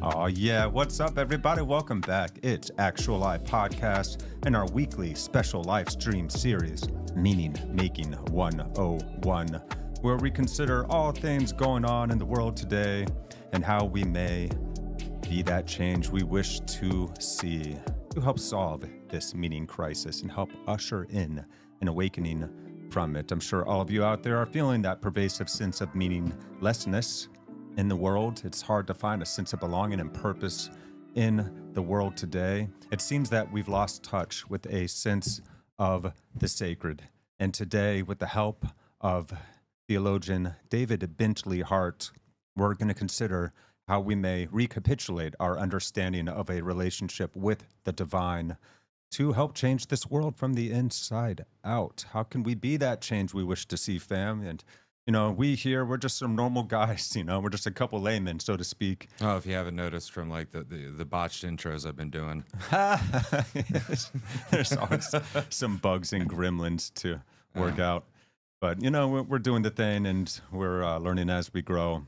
Oh yeah, what's up everybody? Welcome back. It's Actuali Podcast and our weekly special live stream series, Meaning Making 101, where we consider all things going on in the world today and how we may be that change we wish to see to help solve this meaning crisis and help usher in an awakening from it. I'm sure all of you out there are feeling that pervasive sense of meaninglessness in the world. It's hard to find a sense of belonging and purpose in the world today. It seems that we've lost touch with a sense of the sacred. And today, with the help of theologian David Bentley Hart, we're going to consider how we may recapitulate our understanding of a relationship with the divine to help change this world from the inside out. How can we be that change we wish to see, fam? And we here, we're just some normal guys, we're just a couple laymen, so to speak. Oh, if you haven't noticed from like the botched intros I've been doing. There's always some bugs and gremlins to work out. But, we're doing the thing and we're learning as we grow.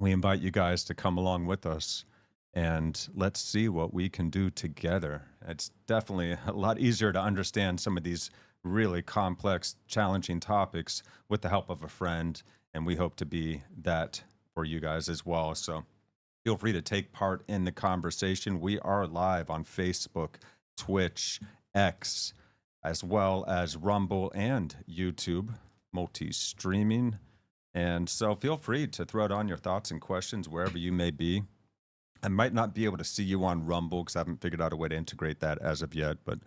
We invite you guys to come along with us and let's see what we can do together. It's definitely a lot easier to understand some of these really complex, challenging topics with the help of a friend, and we hope to be that for you guys as well. So feel free to take part in the conversation. We are live on Facebook, Twitch, X, as well as Rumble and YouTube, multi-streaming. And so feel free to throw out on your thoughts and questions wherever you may be. I might not be able to see you on Rumble because I haven't figured out a way to integrate that as of yet, but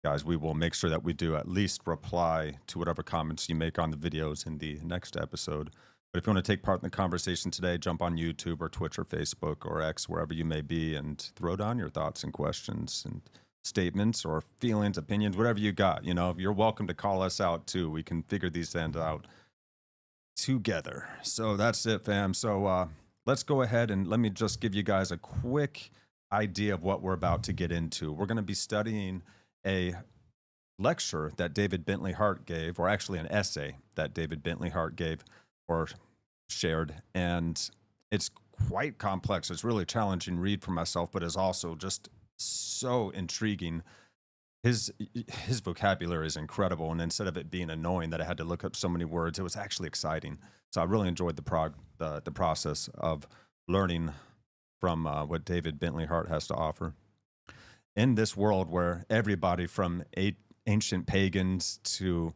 guys, we will make sure that we do at least reply to whatever comments you make on the videos in the next episode. But if you want to take part in the conversation today, jump on YouTube or Twitch or Facebook or X, wherever you may be, and throw down your thoughts and questions and statements or feelings, opinions, whatever you got. You're welcome to call us out too. We can figure these things out together. So that's it, fam. So let's go ahead and let me just give you guys a quick idea of what we're about to get into. We're going to be studying a lecture that David Bentley Hart gave, or actually an essay that David Bentley Hart gave or shared. And it's quite complex. It's really a challenging read for myself, but is also just so intriguing. His vocabulary is incredible. And instead of it being annoying that I had to look up so many words, it was actually exciting. So I really enjoyed the process of learning from what David Bentley Hart has to offer. In this world where everybody from ancient pagans to,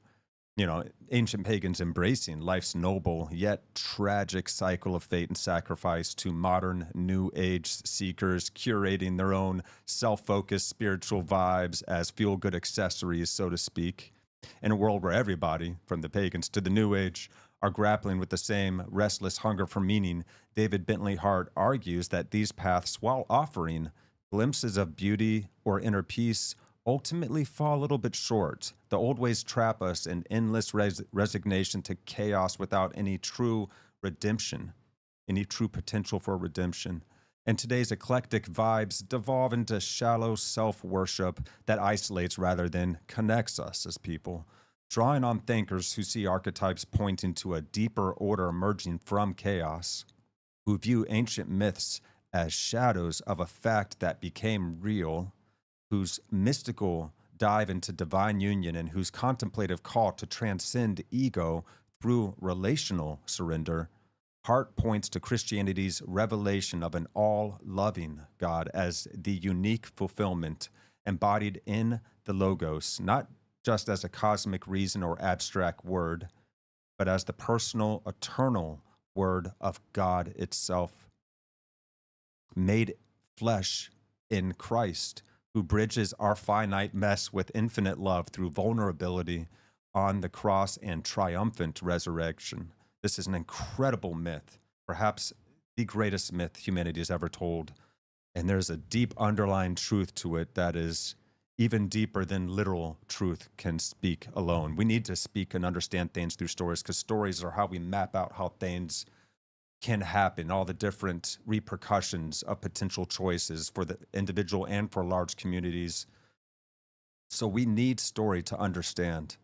ancient pagans embracing life's noble yet tragic cycle of fate and sacrifice to modern new age seekers curating their own self-focused spiritual vibes as feel-good accessories, so to speak, in a world where everybody from the pagans to the new age are grappling with the same restless hunger for meaning, David Bentley Hart argues that these paths, while offering glimpses of beauty or inner peace, ultimately fall a little bit short. The old ways trap us in endless resignation to chaos without any true redemption, any true potential for redemption. And today's eclectic vibes devolve into shallow self-worship that isolates rather than connects us as people, drawing on thinkers who see archetypes pointing to a deeper order emerging from chaos, who view ancient myths as shadows of a fact that became real, whose mystical dive into divine union and whose contemplative call to transcend ego through relational surrender. Hart points to Christianity's revelation of an all-loving God as the unique fulfillment embodied in the Logos, not just as a cosmic reason or abstract word, but as the personal, eternal word of God itself, made flesh in Christ, who bridges our finite mess with infinite love through vulnerability on the cross and triumphant resurrection. This is an incredible myth, perhaps the greatest myth humanity has ever told. And there's a deep underlying truth to it that is even deeper than literal truth can speak alone. We need to speak and understand things through stories because stories are how we map out how things can happen, all the different repercussions of potential choices for the individual and for large communities. So we need story to understand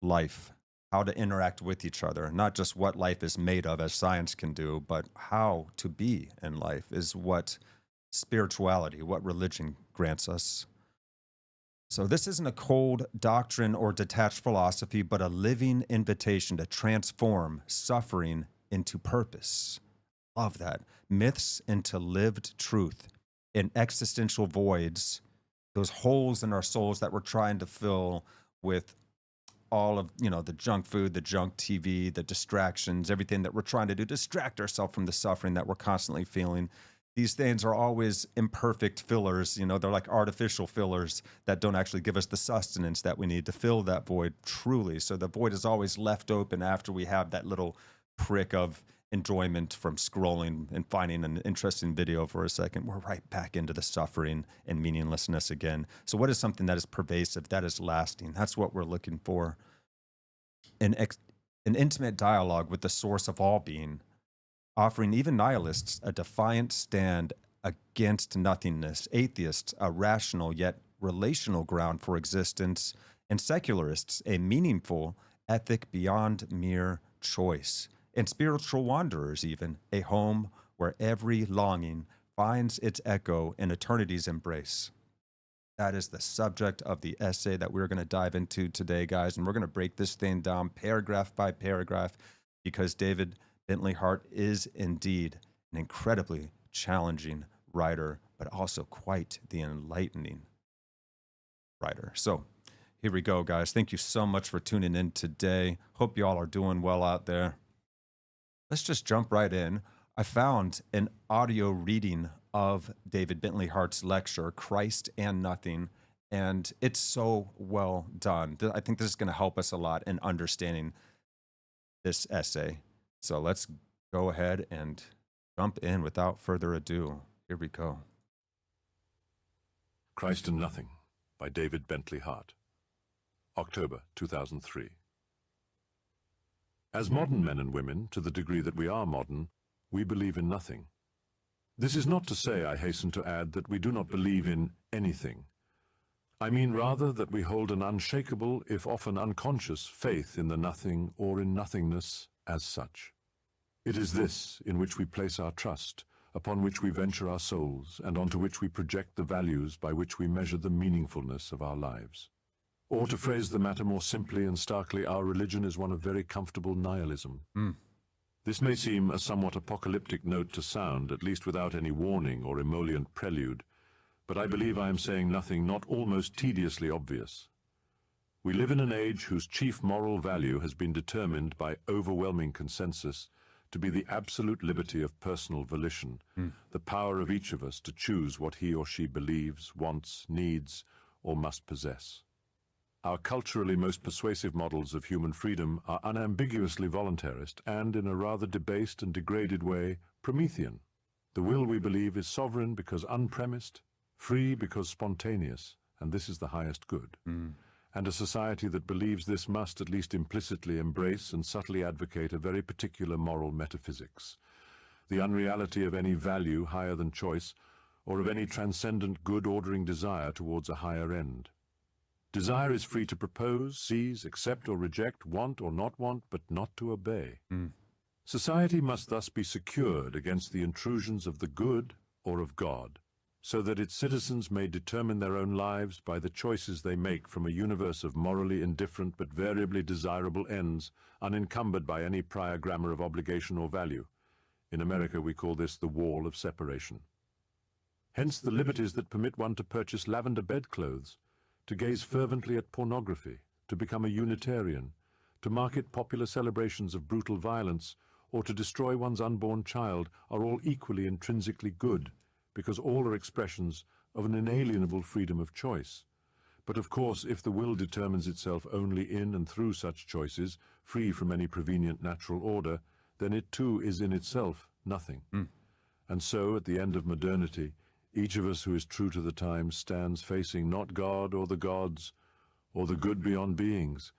life, how to interact with each other, not just what life is made of as science can do, but how to be in life is what spirituality, what religion grants us. So this isn't a cold doctrine or detached philosophy, but a living invitation to transform suffering into purpose. Love that. Myths into lived truth, and existential voids, those holes in our souls that we're trying to fill with all of, the junk food, the junk TV, the distractions, everything that we're trying to do, distract ourselves from the suffering that we're constantly feeling. These things are always imperfect fillers. They're like artificial fillers that don't actually give us the sustenance that we need to fill that void truly. So the void is always left open after we have that little prick of enjoyment from scrolling and finding an interesting video for a second. We're right back into the suffering and meaninglessness again. So what is something that is pervasive, that is lasting? That's what we're looking for. An intimate dialogue with the source of all being, offering even nihilists a defiant stand against nothingness, atheists a rational yet relational ground for existence, and secularists a meaningful ethic beyond mere choice, and spiritual wanderers even a home where every longing finds its echo in eternity's embrace. That is the subject of the essay that we're going to dive into today, guys, and we're going to break this thing down paragraph by paragraph because David Bentley Hart is indeed an incredibly challenging writer, but also quite the enlightening writer. So here we go, guys. Thank you so much for tuning in today. Hope you all are doing well out there. Let's just jump right in. I found an audio reading of David Bentley Hart's lecture, Christ and Nothing, and it's so well done. I think this is going to help us a lot in understanding this essay. So let's go ahead and jump in without further ado. Here we go. Christ and Nothing by David Bentley Hart, October 2003. As modern men and women, to the degree that we are modern, we believe in nothing. This is not to say, I hasten to add, that we do not believe in anything. I mean rather that we hold an unshakable, if often unconscious, faith in the nothing or in nothingness as such. It is this in which we place our trust, upon which we venture our souls, and onto which we project the values by which we measure the meaningfulness of our lives. Or to phrase the matter more simply and starkly, our religion is one of very comfortable nihilism. This may seem a somewhat apocalyptic note to sound, at least without any warning or emollient prelude, but I believe I am saying nothing not almost tediously obvious. We live in an age whose chief moral value has been determined by overwhelming consensus to be the absolute liberty of personal volition, the power of each of us to choose what he or she believes, wants, needs, or must possess. Our culturally most persuasive models of human freedom are unambiguously voluntarist and, in a rather debased and degraded way, Promethean. The will, we believe, is sovereign because unpremised, free because spontaneous, and this is the highest good. And a society that believes this must, at least implicitly, embrace and subtly advocate a very particular moral metaphysics, the unreality of any value higher than choice, or of any transcendent good ordering desire towards a higher end. Desire is free to propose, seize, accept or reject, want or not want, but not to obey. Society must thus be secured against the intrusions of the good or of God, so that its citizens may determine their own lives by the choices they make from a universe of morally indifferent but variably desirable ends, unencumbered by any prior grammar of obligation or value. In America we call this the wall of separation. Hence the liberties that permit one to purchase lavender bedclothes, to gaze fervently at pornography, to become a Unitarian, to market popular celebrations of brutal violence, or to destroy one's unborn child are all equally intrinsically good, because all are expressions of an inalienable freedom of choice. But of course, if the will determines itself only in and through such choices, free from any prevenient natural order, then it too is in itself nothing. And so, at the end of modernity, each of us who is true to the times stands facing not God or the gods, or the good beyond beings,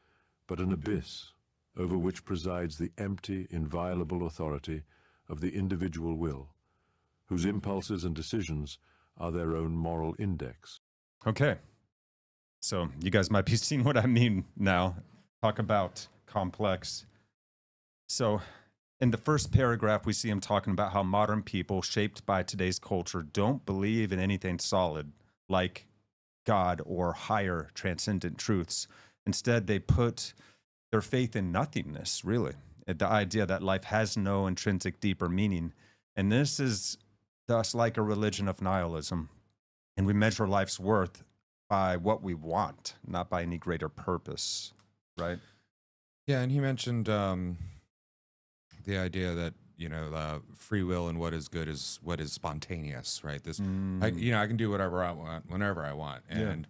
but an abyss over which presides the empty, inviolable authority of the individual will, whose impulses and decisions are their own moral index. Okay. So you guys might be seeing what I mean now. Talk about complex. So in the first paragraph, we see him talking about how modern people shaped by today's culture don't believe in anything solid like God or higher transcendent truths. Instead, they put their faith in nothingness, really. The idea that life has no intrinsic deeper meaning. And this is thus like a religion of nihilism. And we measure life's worth by what we want, not by any greater purpose, right? Yeah, and he mentioned the idea that free will and what is good is what is spontaneous, right? This, I can do whatever I want whenever I want, and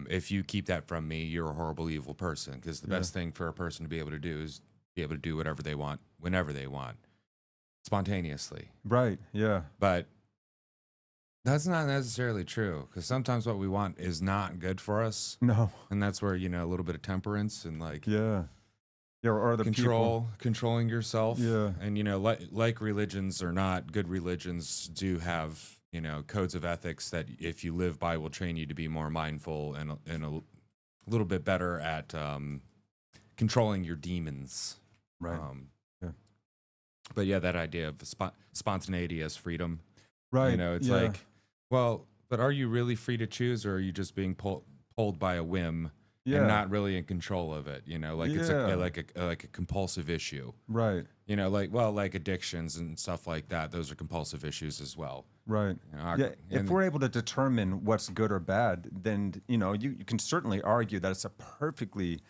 if you keep that from me, you're a horrible, evil person. Because the best thing for a person to be able to do is be able to do whatever they want whenever they want, spontaneously. Right. Yeah. But that's not necessarily true, because sometimes what we want is not good for us. No. And that's where, a little bit of temperance and or the controlling yourself. Yeah. And, like religions or not, good religions do have, codes of ethics that if you live by will train you to be more mindful and a little bit better at controlling your demons. Right. But yeah, that idea of spontaneity as freedom. Right. It's like, well, but are you really free to choose, or are you just being pulled by a whim and not really in control of it? It's like a compulsive issue. Right. Like addictions and stuff like that. Those are compulsive issues as well. Right. If we're able to determine what's good or bad, then, you can certainly argue that it's a perfectly,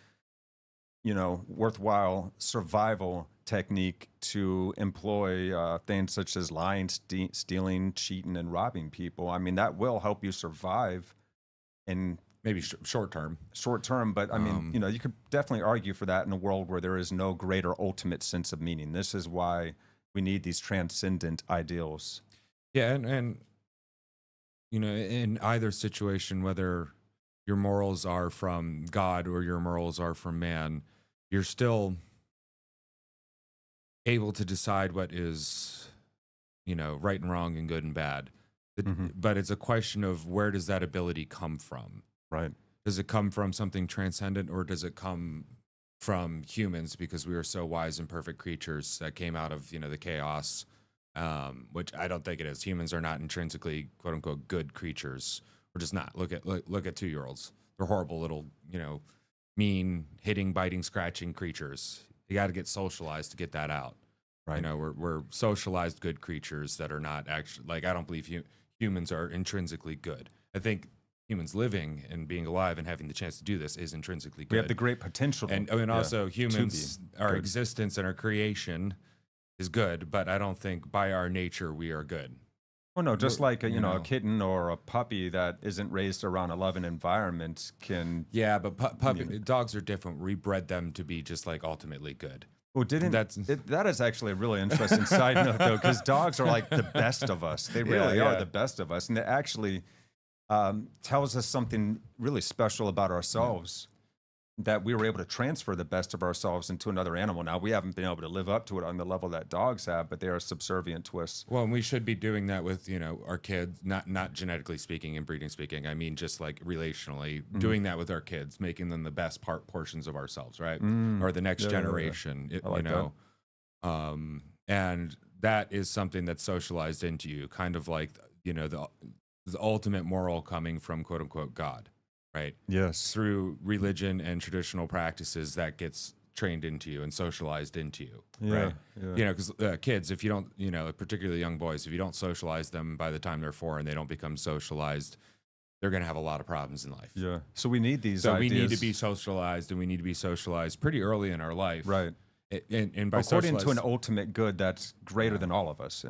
worthwhile survival technique to employ things such as lying, stealing, cheating, and robbing people. I mean, that will help you survive in maybe short term. But I mean, you could definitely argue for that in a world where there is no greater ultimate sense of meaning. This is why we need these transcendent ideals. Yeah, and in either situation, whether your morals are from God or your morals are from man, you're still able to decide what is, right and wrong and good and bad. But it's a question of, where does that ability come from? Right. Does it come from something transcendent, or does it come from humans, because we are so wise and perfect creatures that came out of, the chaos, which I don't think it is. Humans are not intrinsically, quote unquote, good creatures. We're just not. Look at 2-year-olds. They're horrible little, mean, hitting, biting, scratching creatures. You got to get socialized to get that out. Right. We're socialized good creatures that are not actually, I don't believe humans are intrinsically good. I think humans living and being alive and having the chance to do this is intrinsically good. We have the great potential. And also humans, our existence and our creation is good, but I don't think by our nature we are good. Well, no, just like a kitten or a puppy that isn't raised around a loving environment can. Yeah, but dogs are different. We bred them to be just ultimately good. Well, that is actually a really interesting side note, though, because dogs are like the best of us. They really are the best of us, and it actually tells us something really special about ourselves. That we were able to transfer the best of ourselves into another animal. Now, we haven't been able to live up to it on the level that dogs have, but they are subservient to us. Well, and we should be doing that with, our kids, not genetically speaking and breeding speaking. I mean, just relationally, doing that with our kids, making them the best portions of ourselves, right? Or the next generation, that. And that is something that's socialized into you, kind of like, the ultimate moral coming from, quote unquote, God. Right. Yes. Through religion and traditional practices that gets trained into you and socialized into you. Yeah, right. Yeah. Because kids, if you don't, particularly young boys, if you don't socialize them by the time they're 4 and they don't become socialized, they're going to have a lot of problems in life. Yeah. So we need these. So we need to be socialized, and we need to be socialized pretty early in our life. Right. And by according to an ultimate good that's greater than all of us.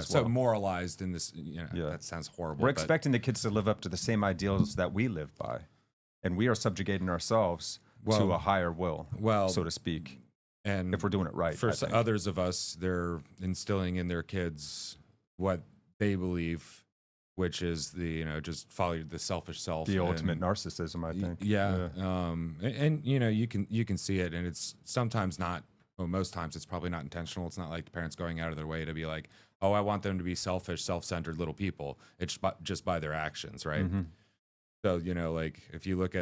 So moralized in this, that sounds horrible. We're expecting the kids to live up to the same ideals that we live by, and we are subjugating ourselves to a higher will, so to speak. And if we're doing it right, for others of us, they're instilling in their kids what they believe, which is just follow the selfish self, the ultimate narcissism. I think. Yeah. And you can see it, and it's sometimes not. Well, most times it's probably not intentional. It's not like the parents going out of their way to be like, oh, I want them to be selfish, self-centered little people. It's just by their actions, right? So, if you look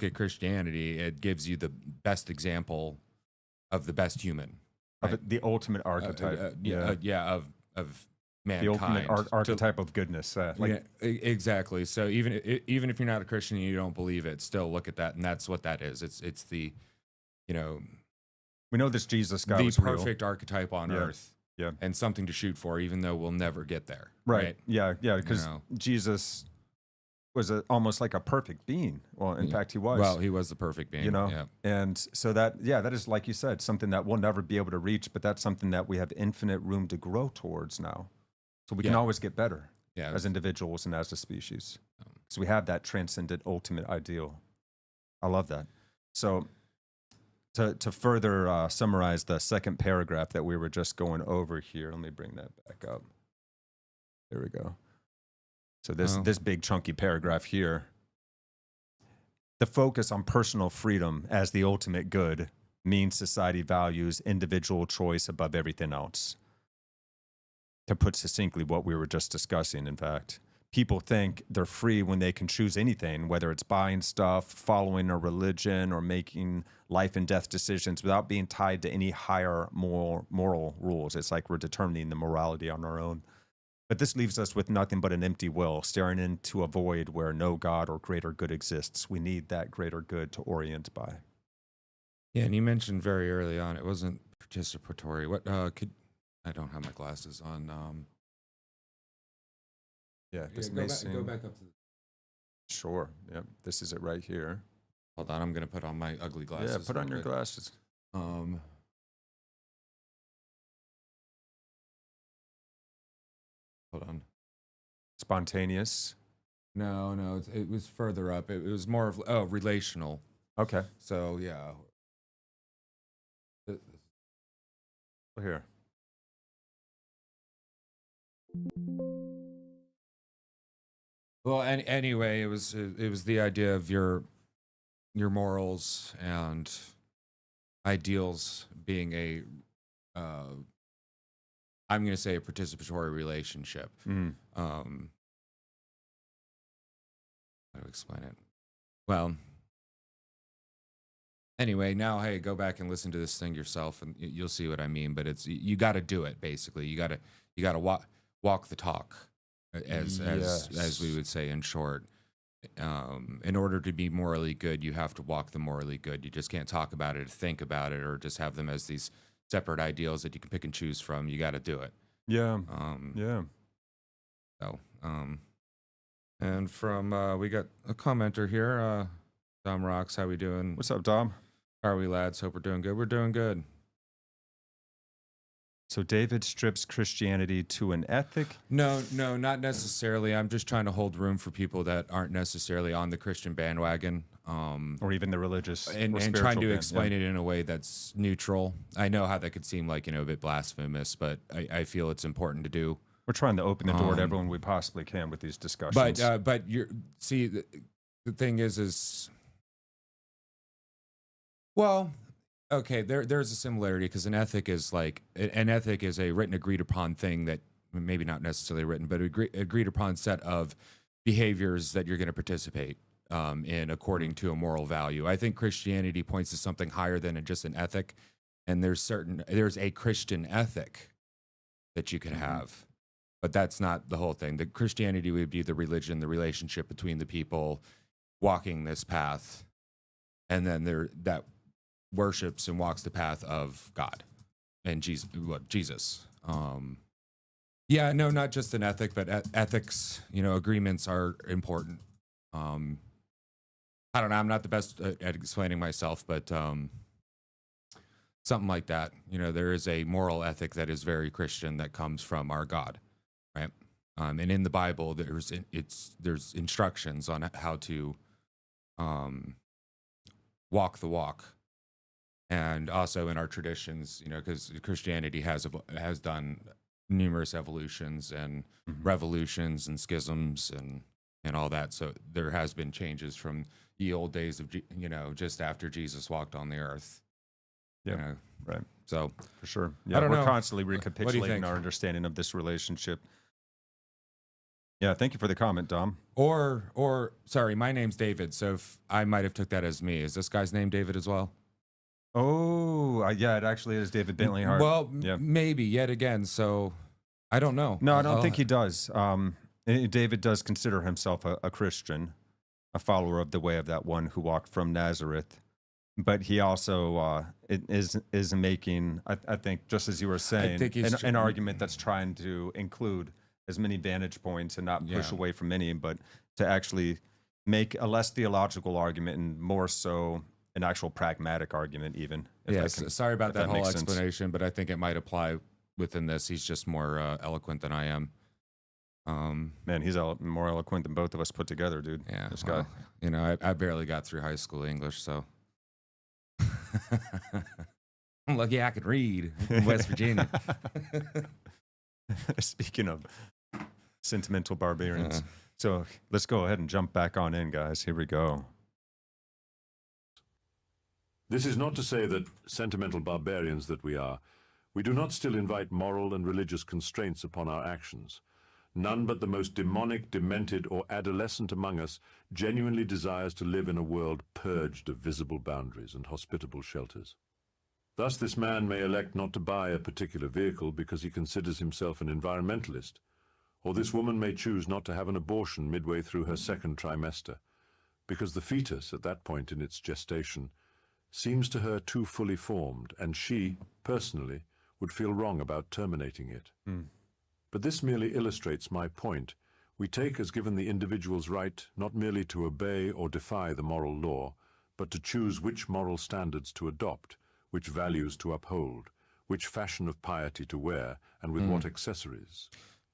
at Christianity, it gives you the best example of the best human, Of right? the ultimate archetype. Of The mankind. ultimate archetype of goodness. Exactly. So even if you're not a Christian and you don't believe it, still look at that, and that's what that is. It's the, you know, we know this Jesus guy the was real. perfect archetype on earth. Yeah. And something to shoot for, even though we'll never get there. Right. Yeah. Because You know? Jesus was almost like a perfect being. Well, in fact, he was. Well, he was the perfect being. Yeah. And so that is, like you said, something that we'll never be able to reach, but that's something that we have infinite room to grow towards now. So we can always get better as individuals and as a species. So we have that transcendent ultimate ideal. I love that. So to further summarize the second paragraph that we were just going over here, let me bring that back up. There we go. So this big chunky paragraph here, the focus on personal freedom as the ultimate good means society values individual choice above everything else. To put succinctly what we were just discussing, in fact. People think they're free when they can choose anything, whether it's buying stuff, following a religion, or making life and death decisions without being tied to any higher moral rules. It's like we're determining the morality on our own. But this leaves us with nothing but an empty will, staring into a void where no God or greater good exists. We need that greater good to orient by. Yeah, and you mentioned very early on it wasn't participatory. What I don't have my glasses on. This go may back, seem... go back up to. Sure. Yep. This is it right here. Hold on, I'm gonna put on my ugly glasses. Yeah, put on your glasses. Hold on. Spontaneous. No, it was further up. It was more of relational. Okay. So yeah. Here. Well, anyway, it was the idea of your morals and ideals being a I'm going to say a participatory relationship. How to explain it? Well, anyway, now hey, go back and listen to this thing yourself, and you'll see what I mean. But it's you got to do it basically. You got to walk the talk, as we would say in short. In order to be morally good, you have to walk the morally good. You just can't talk about it, think about it, or just have them as these separate ideals that you can pick and choose from. You got to do it. Yeah. So, and from we got a commenter here. Dom Rocks, how we doing? What's up, Dom? How are we, lads? Hope we're doing good. We're doing good. So David strips Christianity to an ethic? No, not necessarily. I'm just trying to hold room for people that aren't necessarily on the Christian bandwagon. Or even the religious and trying to explain it in a way that's neutral. I know how that could seem like, a bit blasphemous, but I feel it's important to do. We're trying to open the door to everyone we possibly can with these discussions. But the thing is well, okay, there's a similarity because an ethic is a written, agreed upon thing that maybe not necessarily written, but agreed upon set of behaviors that you're going to participate in according to a moral value. I think Christianity points to something higher than just an ethic, and there's a Christian ethic that you can have, but that's not the whole thing. The Christianity would be the religion, the relationship between the people walking this path, and then that worships and walks the path of God and Jesus. Yeah, no, not just an ethic, but ethics, agreements are important. I don't know. I'm not the best at explaining myself, but something like that. There is a moral ethic that is very Christian that comes from our God, right? And in the Bible, there's instructions on how to walk the walk. And also in our traditions, because Christianity has done numerous evolutions and revolutions and schisms and all that. So there has been changes from the old days of, just after Jesus walked on the earth. Yeah, right. So for sure. Yeah, we're constantly recapitulating our think? understanding of this relationship. Yeah, thank you for the comment, Dom. Or sorry, my name's David. So if I might have took that as me. Is this guy's name David as well? Oh, yeah, it actually is David Bentley Hart. Well, yeah. maybe yet again. So I don't know. No, I don't think he does. David does consider himself a Christian, a follower of the way of that one who walked from Nazareth. But he also is making, I think, just as you were saying, an argument that's trying to include as many vantage points and not push away from any, but to actually make a less theological argument and more so an actual pragmatic argument even. Yes, sorry about that whole explanation, but I think it might apply within this. He's just more eloquent than I am. Man, he's more eloquent than both of us put together, dude. Yeah, this guy. You know, I barely got through high school English, so. I'm lucky I could read in West Virginia. Speaking of sentimental barbarians. So let's go ahead and jump back on in, guys. Here we go. This is not to say that, sentimental barbarians that we are, we do not still invite moral and religious constraints upon our actions. None but the most demonic, demented, or adolescent among us genuinely desires to live in a world purged of visible boundaries and hospitable shelters. Thus this man may elect not to buy a particular vehicle because he considers himself an environmentalist, or this woman may choose not to have an abortion midway through her second trimester, because the fetus at that point in its gestation seems to her too fully formed, and she, personally, would feel wrong about terminating it. But this merely illustrates my point. We take as given the individual's right not merely to obey or defy the moral law, but to choose which moral standards to adopt, which values to uphold, which fashion of piety to wear, and with what accessories.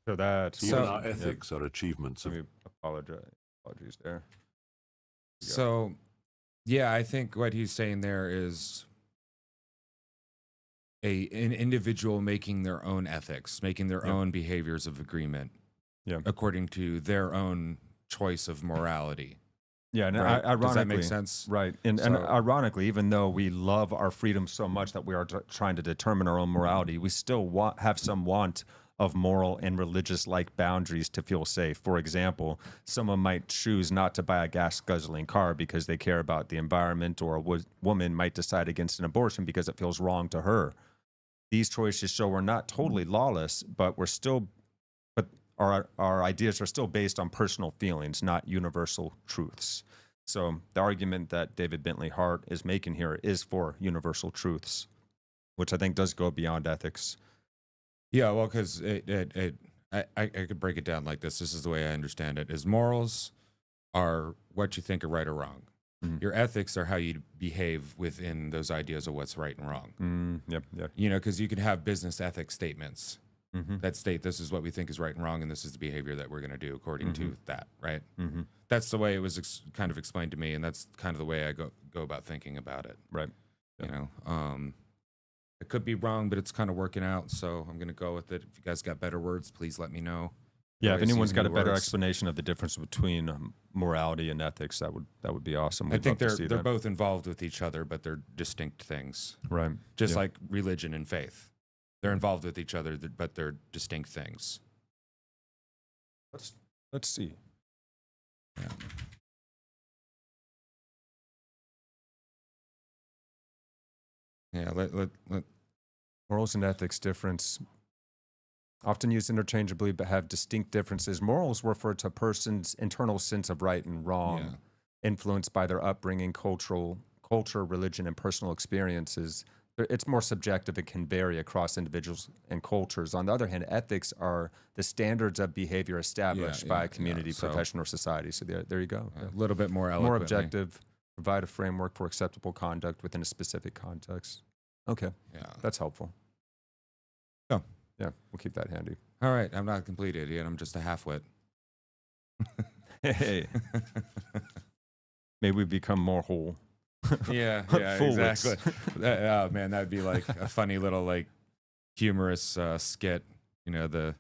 So that even our ethics are achievements of... Apologies there. So, yeah, I think what he's saying there is an individual making their own ethics, making their own behaviors of agreement, according to their own choice of morality. Yeah, and right? ironically, does that make sense? Right, and ironically, even though we love our freedom so much that we are trying to determine our own morality, we still have some want of moral and religious-like boundaries to feel safe. For example, someone might choose not to buy a gas-guzzling car because they care about the environment, or a woman might decide against an abortion because it feels wrong to her. These choices show we're not totally lawless, but our ideas are still based on personal feelings, not universal truths. So the argument that David Bentley Hart is making here is for universal truths, which I think does go beyond ethics. Yeah, well, because I could break it down like this. This is the way I understand it: is morals are what you think are right or wrong. Your ethics are how you behave within those ideas of what's right and wrong. Yep. You know, because you can have business ethics statements that state this is what we think is right and wrong, and this is the behavior that we're going to do according to that, right? That's the way it was kind of explained to me, and that's kind of the way I go about thinking about it. Right. You know, it could be wrong, but it's kind of working out, so I'm going to go with it. If you guys got better words, please let me know. Yeah, if anyone's got a better explanation of the difference between morality and ethics, that would be awesome. I think they're both involved with each other, but they're distinct things. Right. Just like religion and faith. They're involved with each other, but they're distinct things. Let's see. Yeah, let Morals and ethics difference. Often used interchangeably, but have distinct differences. Morals refer to a person's internal sense of right and wrong, influenced by their upbringing, culture, religion, and personal experiences. It's more subjective and can vary across individuals and cultures. On the other hand, ethics are the standards of behavior established by a community, profession, or society. So there you go. A little bit more eloquently. More objective, provide a framework for acceptable conduct within a specific context. Okay. Yeah. That's helpful. Oh. Yeah, we'll keep that handy. All right, I'm not a complete idiot. I'm just a half-wit. Hey. Maybe we become more whole. Yeah, exactly. Oh, man, that would be like a funny little, like, humorous skit. You know, the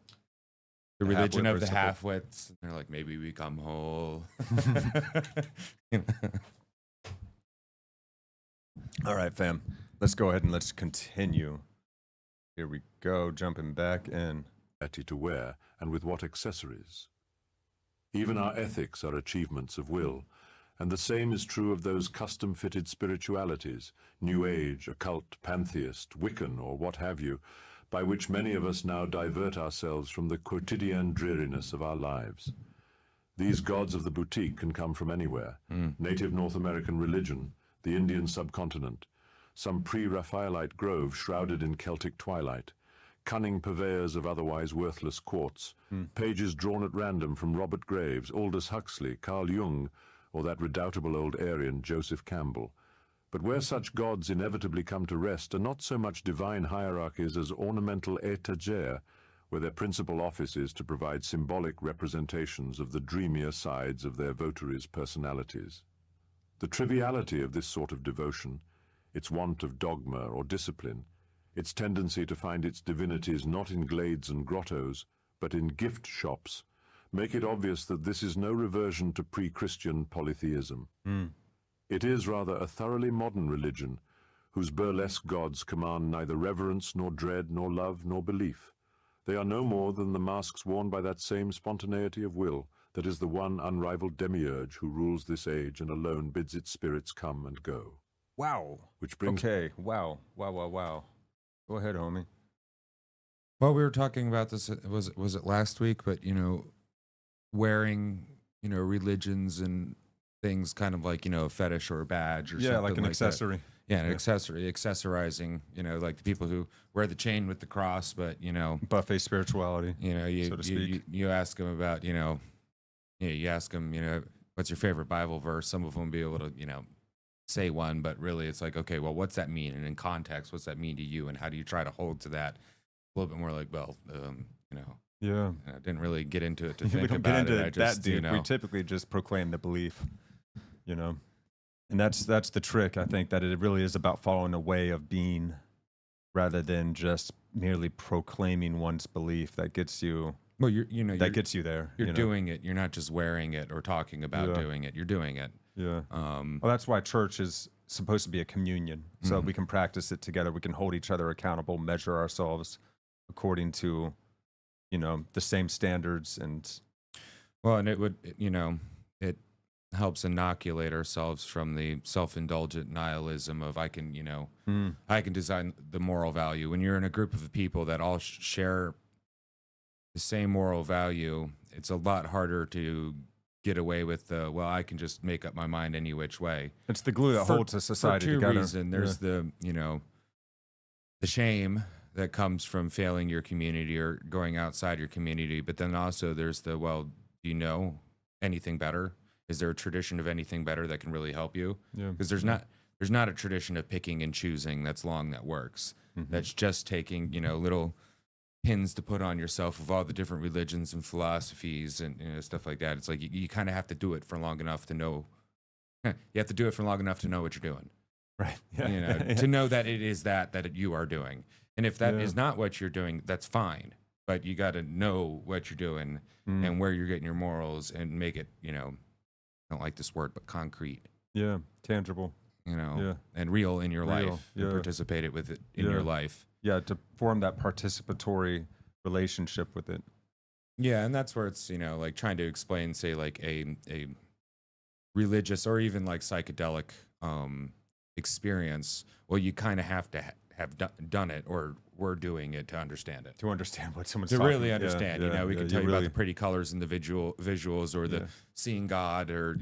religion of the half-wits. They're like, maybe we become whole. All right, fam. Let's go ahead and let's continue. Here we go, jumping back in. To wear, and with what accessories. Even our ethics are achievements of will, And the same is true of those custom-fitted spiritualities, New Age, occult, pantheist, Wiccan, or what have you, by which many of us now divert ourselves from the quotidian dreariness of our lives. These gods of the boutique can come from anywhere. Native North American religion, the Indian subcontinent, some pre-Raphaelite grove shrouded in Celtic twilight, cunning purveyors of otherwise worthless quartz, pages drawn at random from Robert Graves, Aldous Huxley, Carl Jung, or that redoubtable old Aryan Joseph Campbell. But where such gods inevitably come to rest are not so much divine hierarchies as ornamental étagères, where their principal office is to provide symbolic representations of the dreamier sides of their votaries' personalities. The triviality of this sort of devotion, its want of dogma or discipline, its tendency to find its divinities not in glades and grottos, but in gift shops, make it obvious that this is no reversion to pre-Christian polytheism. It is rather a thoroughly modern religion, whose burlesque gods command neither reverence nor dread nor love nor belief. They are no more than the masks worn by that same spontaneity of will that is the one unrivaled demiurge who rules this age and alone bids its spirits come and go. Wow. Which brings... Okay, wow. Wow. Go ahead, homie. Well, we were talking about this, was it last week? But, wearing, religions and things kind of like, a fetish or a badge or something. Yeah, like an accessory. Yeah, an accessory, accessorizing, like the people who wear the chain with the cross, but, Buffet spirituality, so to speak. You ask them about, you ask them, what's your favorite Bible verse? Some of them be able to, say one, but really it's like, okay, well, what's that mean? And in context, what's that mean to you? And how do you try to hold to that? A little bit more like, well, yeah. I didn't really get into it to We think don't about get into it. I just, that deep. We typically just proclaim the belief, and that's the trick. I think that it really is about following a way of being rather than just merely proclaiming one's belief that gets you. Well, that gets you there. You're doing it. You're not just wearing it or talking about doing it. You're doing it. Yeah. Well, that's why church is supposed to be a communion, so we can practice it together. We can hold each other accountable, measure ourselves according to, the same standards. And well, and it would, it helps inoculate ourselves from the self-indulgent nihilism of I can design the moral value. When you're in a group of people that all share the same moral value, it's a lot harder to get away with I can just make up my mind any which way. It's the glue that holds a society together. For two reasons. There's the shame that comes from failing your community or going outside your community, but then also there's the, do you know anything better? Is there a tradition of anything better that can really help you? Yeah. Because there's not a tradition of picking and choosing that's long that works. That's just taking, little pins to put on yourself of all the different religions and philosophies and stuff like that. It's like you kind of have to do it for long enough to know. You have to do it for long enough to know what you're doing, right? Yeah. To know that it is that you are doing. And if that is not what you're doing, that's fine. But you got to know what you're doing and where you're getting your morals and make it, I don't like this word, but concrete. Yeah, tangible. And real in your life. And participate it with it in your life. Yeah, to form that participatory relationship with it. Yeah, and that's where it's, like trying to explain, say, like a religious or even like psychedelic experience. Well, you kind of have to have done it or we're doing it to understand it. To understand what someone's to talking. Really understand. We can tell you about the pretty colors and the visuals or the seeing God or,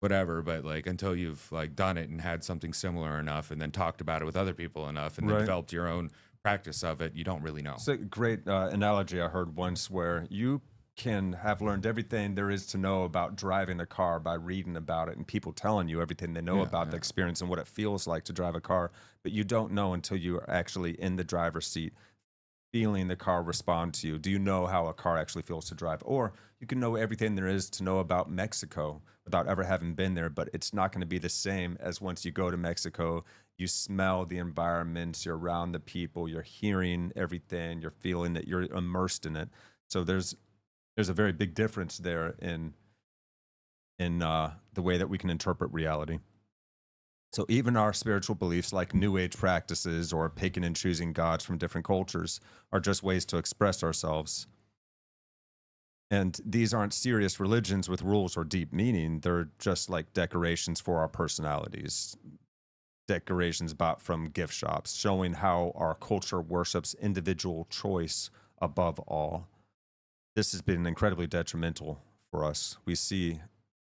whatever, but like until you've like done it and had something similar enough and then talked about it with other people enough and then developed your own practice of it, you don't really know. It's a great analogy I heard once where you can have learned everything there is to know about driving a car by reading about it and people telling you everything they know about the experience and what it feels like to drive a car, but you don't know until you're actually in the driver's seat feeling the car respond to you. Do you know how a car actually feels to drive? Or you can know everything there is to know about Mexico without ever having been there, but it's not going to be the same as once you go to Mexico. You smell the environment, you're around the people, you're hearing everything, you're feeling that you're immersed in it. So there's a very big difference there in the way that we can interpret reality. So even our spiritual beliefs like New Age practices or picking and choosing gods from different cultures are just ways to express ourselves. And these aren't serious religions with rules or deep meaning. They're just like decorations for our personalities, decorations bought from gift shops, showing how our culture worships individual choice above all. This has been incredibly detrimental for us. We see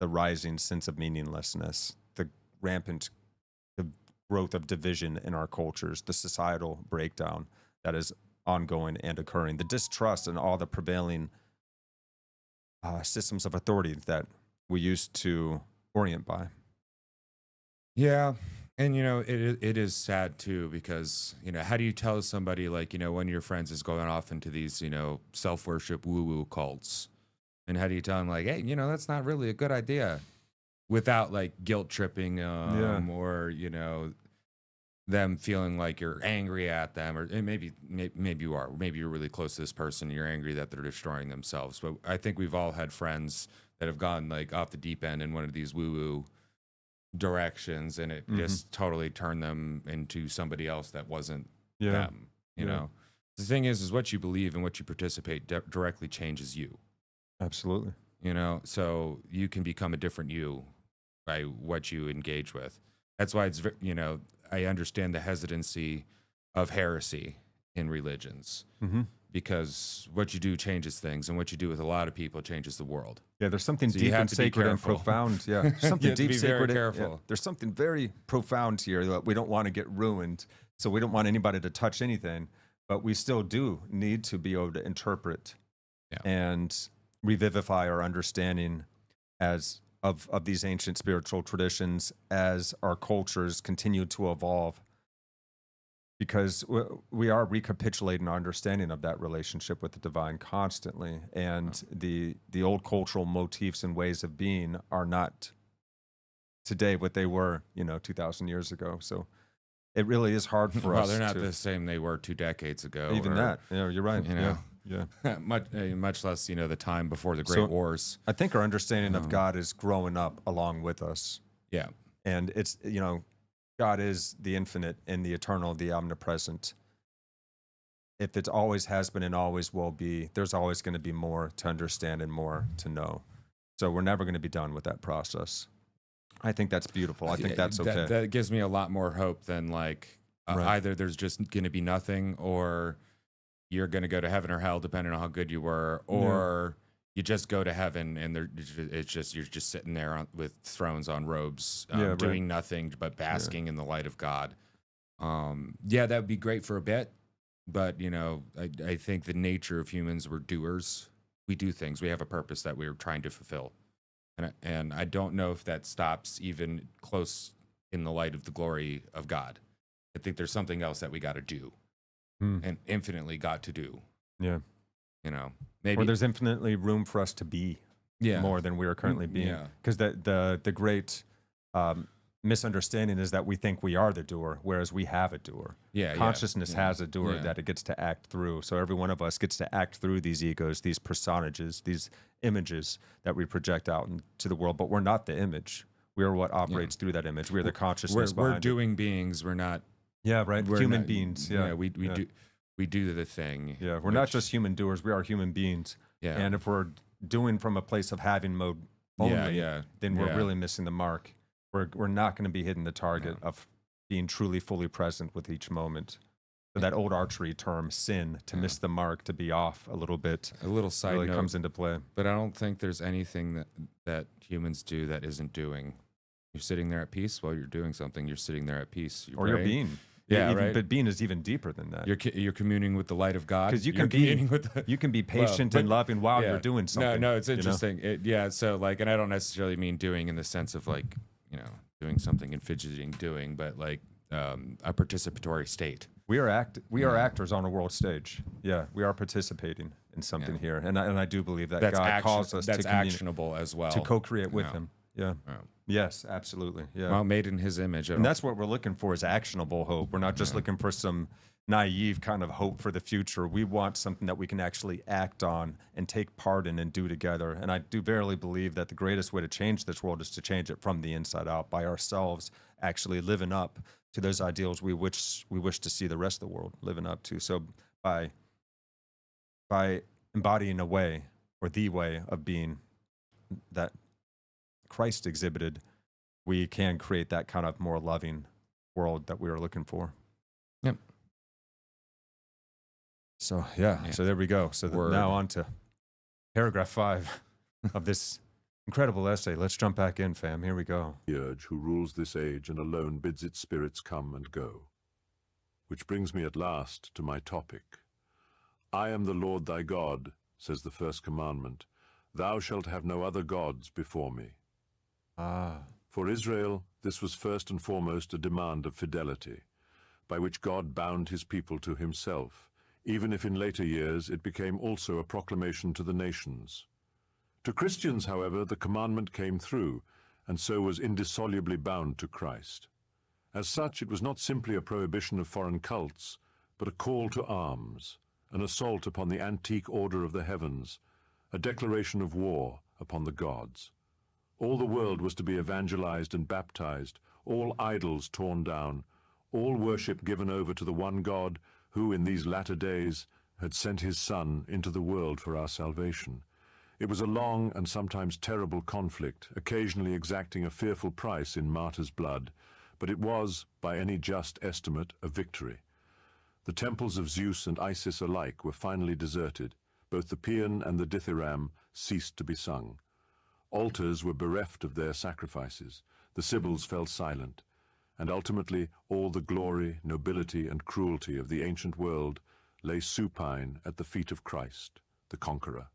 the rising sense of meaninglessness, the rampant growth of division in our cultures, the societal breakdown that is ongoing and occurring, the distrust in all the prevailing systems of authority that we used to orient by. Yeah. And, it is sad too, because, how do you tell somebody like, one of your friends is going off into these, self-worship woo-woo cults? And how do you tell them like, hey, that's not really a good idea, without like guilt tripping or, them feeling like you're angry at them, or maybe you are, maybe you're really close to this person and you're angry that they're destroying themselves. But I think we've all had friends that have gone like off the deep end in one of these woo-woo directions, and it just totally turned them into somebody else that wasn't them. You know, the thing is what you believe and what you participate directly changes you. Absolutely. So you can become a different you by what you engage with. That's why it's, I understand the hesitancy of heresy in religions, because what you do changes things, and what you do with a lot of people changes the world. Yeah, there's something deep and sacred and profound. Yeah, something deep, sacred. Careful. There's something very profound here that we don't want to get ruined. So we don't want anybody to touch anything, but we still do need to be able to interpret and revivify our understanding of these ancient spiritual traditions as our cultures continue to evolve, because we are recapitulating our understanding of that relationship with the divine constantly, and the old cultural motifs and ways of being are not today what they were 2,000 years ago. So it really is hard for us. Well, they're not the same they were 2 decades ago. Even that, you're right. Yeah. much less, the time before the Great Wars. I think our understanding of God is growing up along with us. Yeah. And it's, God is the infinite and the eternal, the omnipresent. If it always has been and always will be, there's always going to be more to understand and more to know. So we're never going to be done with that process. I think that's beautiful. I think that's okay. That gives me a lot more hope than like either there's just going to be nothing, or you're going to go to heaven or hell depending on how good you were, or you just go to heaven and you're just sitting there with thrones on robes, doing nothing but basking in the light of God. That would be great for a bit, but I think the nature of humans, we're doers. We do things. We have a purpose that we're trying to fulfill, and I don't know if that stops even close in the light of the glory of God. I think there's something else that we got to do. And infinitely got to do. Yeah. Maybe. Or there's infinitely room for us to be more than we are currently being. Because the great misunderstanding is that we think we are the doer, whereas we have a doer. Consciousness has a doer that it gets to act through. So every one of us gets to act through these egos, these personages, these images that we project out into the world. But we're not the image. We are what operates through that image. We are the consciousness behind We're doing beings. We're not. Yeah, right. Human beings. Yeah, we do the thing. Yeah, we're not just human doers. We are human beings. Yeah, and if we're doing from a place of having mode only, then we're really missing the mark. We're not going to be hitting the target of being truly fully present with each moment. So that old archery term, sin, to miss the mark, to be off a little bit. A little side really note comes into play. But I don't think there's anything that humans do that isn't doing. You're sitting there at peace while you're doing something. You're sitting there at peace. You're being. Yeah, right. But being is even deeper than that. You're communing with the light of God. Because you can be patient and loving while you're doing something. No, it's interesting. So like, and I don't necessarily mean doing in the sense of like, doing something and fidgeting, but like a participatory state. We are actors on a world stage. Yeah, we are participating in something here, and I do believe that God calls us that's actionable as well to co-create with Him. Yeah. Yes, absolutely. Yeah. Well, made in His image. And that's what we're looking for, is actionable hope. We're not just looking for some naive kind of hope for the future. We want something that we can actually act on and take part in and do together. And I do verily believe that the greatest way to change this world is to change it from the inside out, by ourselves actually living up to those ideals we wish to see the rest of the world living up to. So by embodying a way or the way of being that Christ exhibited, we can create that kind of more loving world that we are looking for. Yep. So, yeah. So there we go. So now on to paragraph 5 of this incredible essay. Let's jump back in, fam. Here we go. The urge who rules this age and alone bids its spirits come and go. Which brings me at last to my topic. I am the Lord thy God, says the first commandment. Thou shalt have no other gods before me. For Israel, this was first and foremost a demand of fidelity, by which God bound his people to himself, even if in later years it became also a proclamation to the nations. To Christians, however, the commandment came through, and so was indissolubly bound to Christ. As such, it was not simply a prohibition of foreign cults, but a call to arms, an assault upon the antique order of the heavens, a declaration of war upon the gods. All the world was to be evangelized and baptized, all idols torn down, all worship given over to the one God who in these latter days had sent his Son into the world for our salvation. It was a long and sometimes terrible conflict, occasionally exacting a fearful price in martyrs' blood, but it was, by any just estimate, a victory. The temples of Zeus and Isis alike were finally deserted. Both the paean and the dithyramb ceased to be sung. Altars were bereft of their sacrifices. The sibyls fell silent. And ultimately, all the glory, nobility, and cruelty of the ancient world lay supine at the feet of Christ, the conqueror.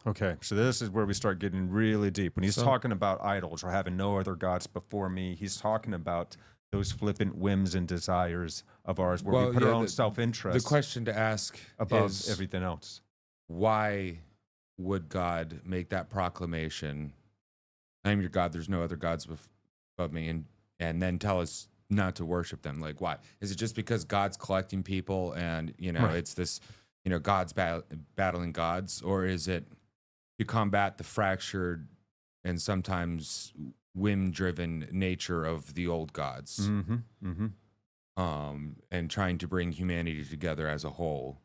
Okay, so this is where we start getting really deep. When he's talking about idols or having no other gods before me, he's talking about those flippant whims and desires of ours where we put our own self-interest The question to ask above is, everything else. why would God make that proclamation, I am your God, there's no other gods above me, and then tell us not to worship them? Like, why? Is it just because God's collecting people and, it's this, God's battling gods? Or is it to combat the fractured and sometimes whim-driven nature of the old gods? And trying to bring humanity together as a whole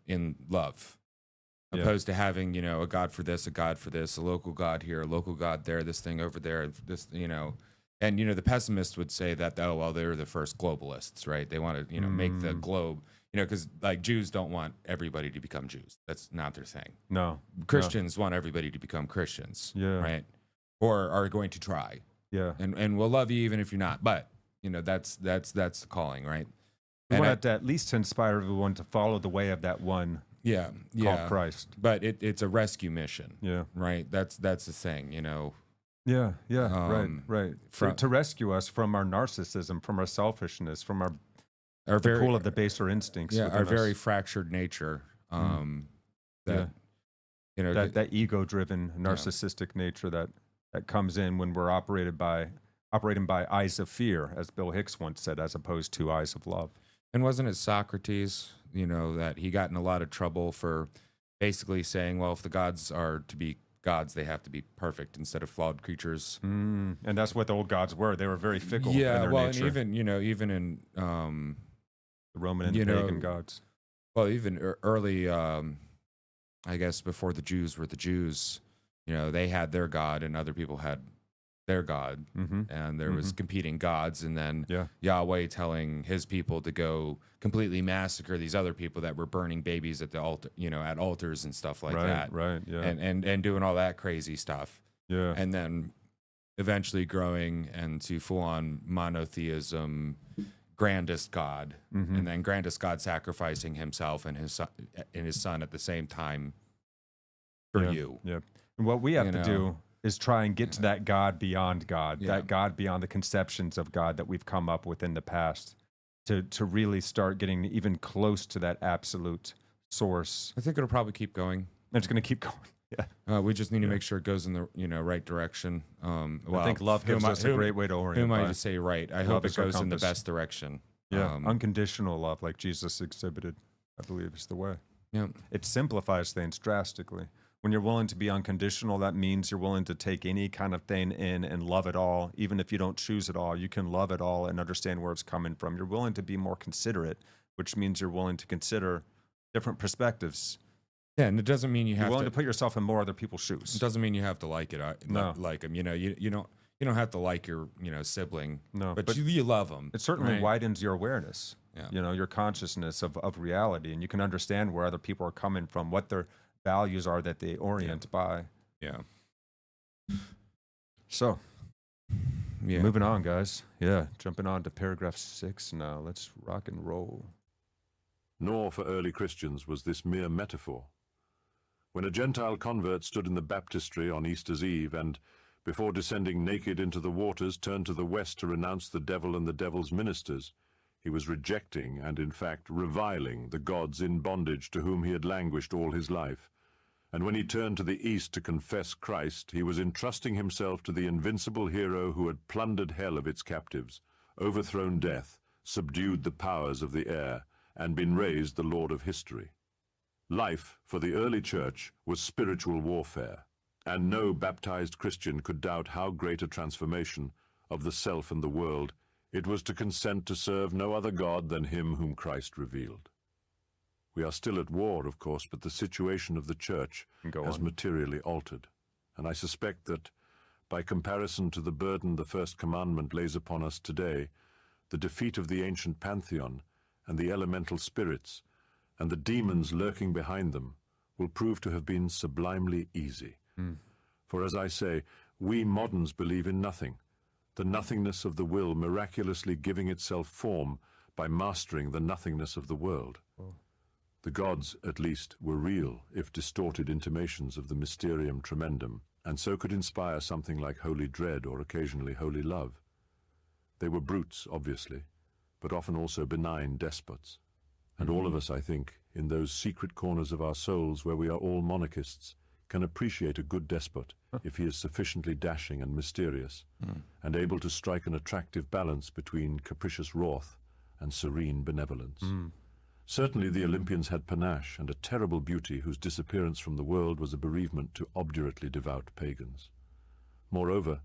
in love? Opposed to having, a God for this, a God for this, a local God here, a local God there, this thing over there, this, And, the pessimist would say that, oh, well, they're the first globalists, right? They want to, make the globe, because like Jews don't want everybody to become Jews. That's not their thing. No. Christians want everybody to become Christians, right? Or are going to try. Yeah. And we'll love you even if you're not. But, that's the calling, right? We want to at least inspire everyone to follow the way of that one called Christ. But it's a rescue mission. Yeah. Right? That's the thing, Yeah, right. To rescue us from our narcissism, from our selfishness, from the pool of the baser instincts. Yeah, our us. very fractured nature. That ego-driven, narcissistic nature that comes in when we're operating by eyes of fear, as Bill Hicks once said, as opposed to eyes of love. And wasn't it Socrates, that he got in a lot of trouble for basically saying, well, if the gods are to be gods, they have to be perfect instead of flawed creatures. And that's what the old gods were. They were very fickle in their nature. And even in the Roman and pagan gods. Well, even early, I guess before the Jews were the Jews, they had their god and other people had their god, and there was competing gods, and then Yahweh telling his people to go completely massacre these other people that were burning babies at the altar, at altars and stuff like that, and doing all that crazy stuff, and then eventually growing into full-on monotheism, grandest God, and then grandest God sacrificing himself and his son at the same time for you. Yeah, and what we have to do is try and get to that God beyond God, that God beyond the conceptions of God that we've come up with in the past, to really start getting even close to that absolute source. I think it'll probably keep going. It's going to keep going. Yeah. We just need to make sure it goes in the right direction. I think love gives us a great way to orient. Who am I to say right? I hope it goes in the best direction. Yeah, unconditional love, like Jesus exhibited, I believe is the way. Yeah, it simplifies things drastically. When you're willing to be unconditional, that means you're willing to take any kind of thing in and love it all. Even if you don't choose it all, you can love it all and understand where it's coming from. You're willing to be more considerate, which means you're willing to consider different perspectives Yeah, and it doesn't mean you You're have willing to. to put yourself in more other people's It shoes. doesn't mean you have to like it. No. Like them. You know, you don't have to like your sibling. No, but but you love them. It certainly right? widens your awareness, Yeah. your consciousness of reality, and you can understand where other people are coming from, what their values are that they orient by. Yeah. So, Yeah. moving on, guys. Yeah, jumping on to paragraph 6 now. Let's rock and roll. Nor for early Christians was this mere metaphor. When a Gentile convert stood in the baptistry on Easter's Eve and, before descending naked into the waters, turned to the west to renounce the devil and the devil's ministers, he was rejecting and, in fact, reviling the gods in bondage to whom he had languished all his life. And when he turned to the east to confess Christ, he was entrusting himself to the invincible hero who had plundered hell of its captives, overthrown death, subdued the powers of the air, and been raised the Lord of history. Life for the early church was spiritual warfare, and no baptized Christian could doubt how great a transformation of the self and the world it was to consent to serve no other God than him whom Christ revealed. We are still at war, of course, but the situation of the church has materially altered, and I suspect that, by comparison to the burden the first commandment lays upon us today, the defeat of the ancient pantheon and the elemental spirits and the demons lurking behind them will prove to have been sublimely easy. For as I say, we moderns believe in nothing, the nothingness of the will miraculously giving itself form by mastering the nothingness of the world. The gods, at least, were real, if distorted intimations of the mysterium tremendum, and so could inspire something like holy dread or occasionally holy love. They were brutes, obviously, but often also benign despots. And all of us, I think, in those secret corners of our souls where we are all monarchists, can appreciate a good despot if he is sufficiently dashing and mysterious, and able to strike an attractive balance between capricious wrath and serene benevolence. Certainly the Olympians had panache and a terrible beauty whose disappearance from the world was a bereavement to obdurately devout pagans. Moreover,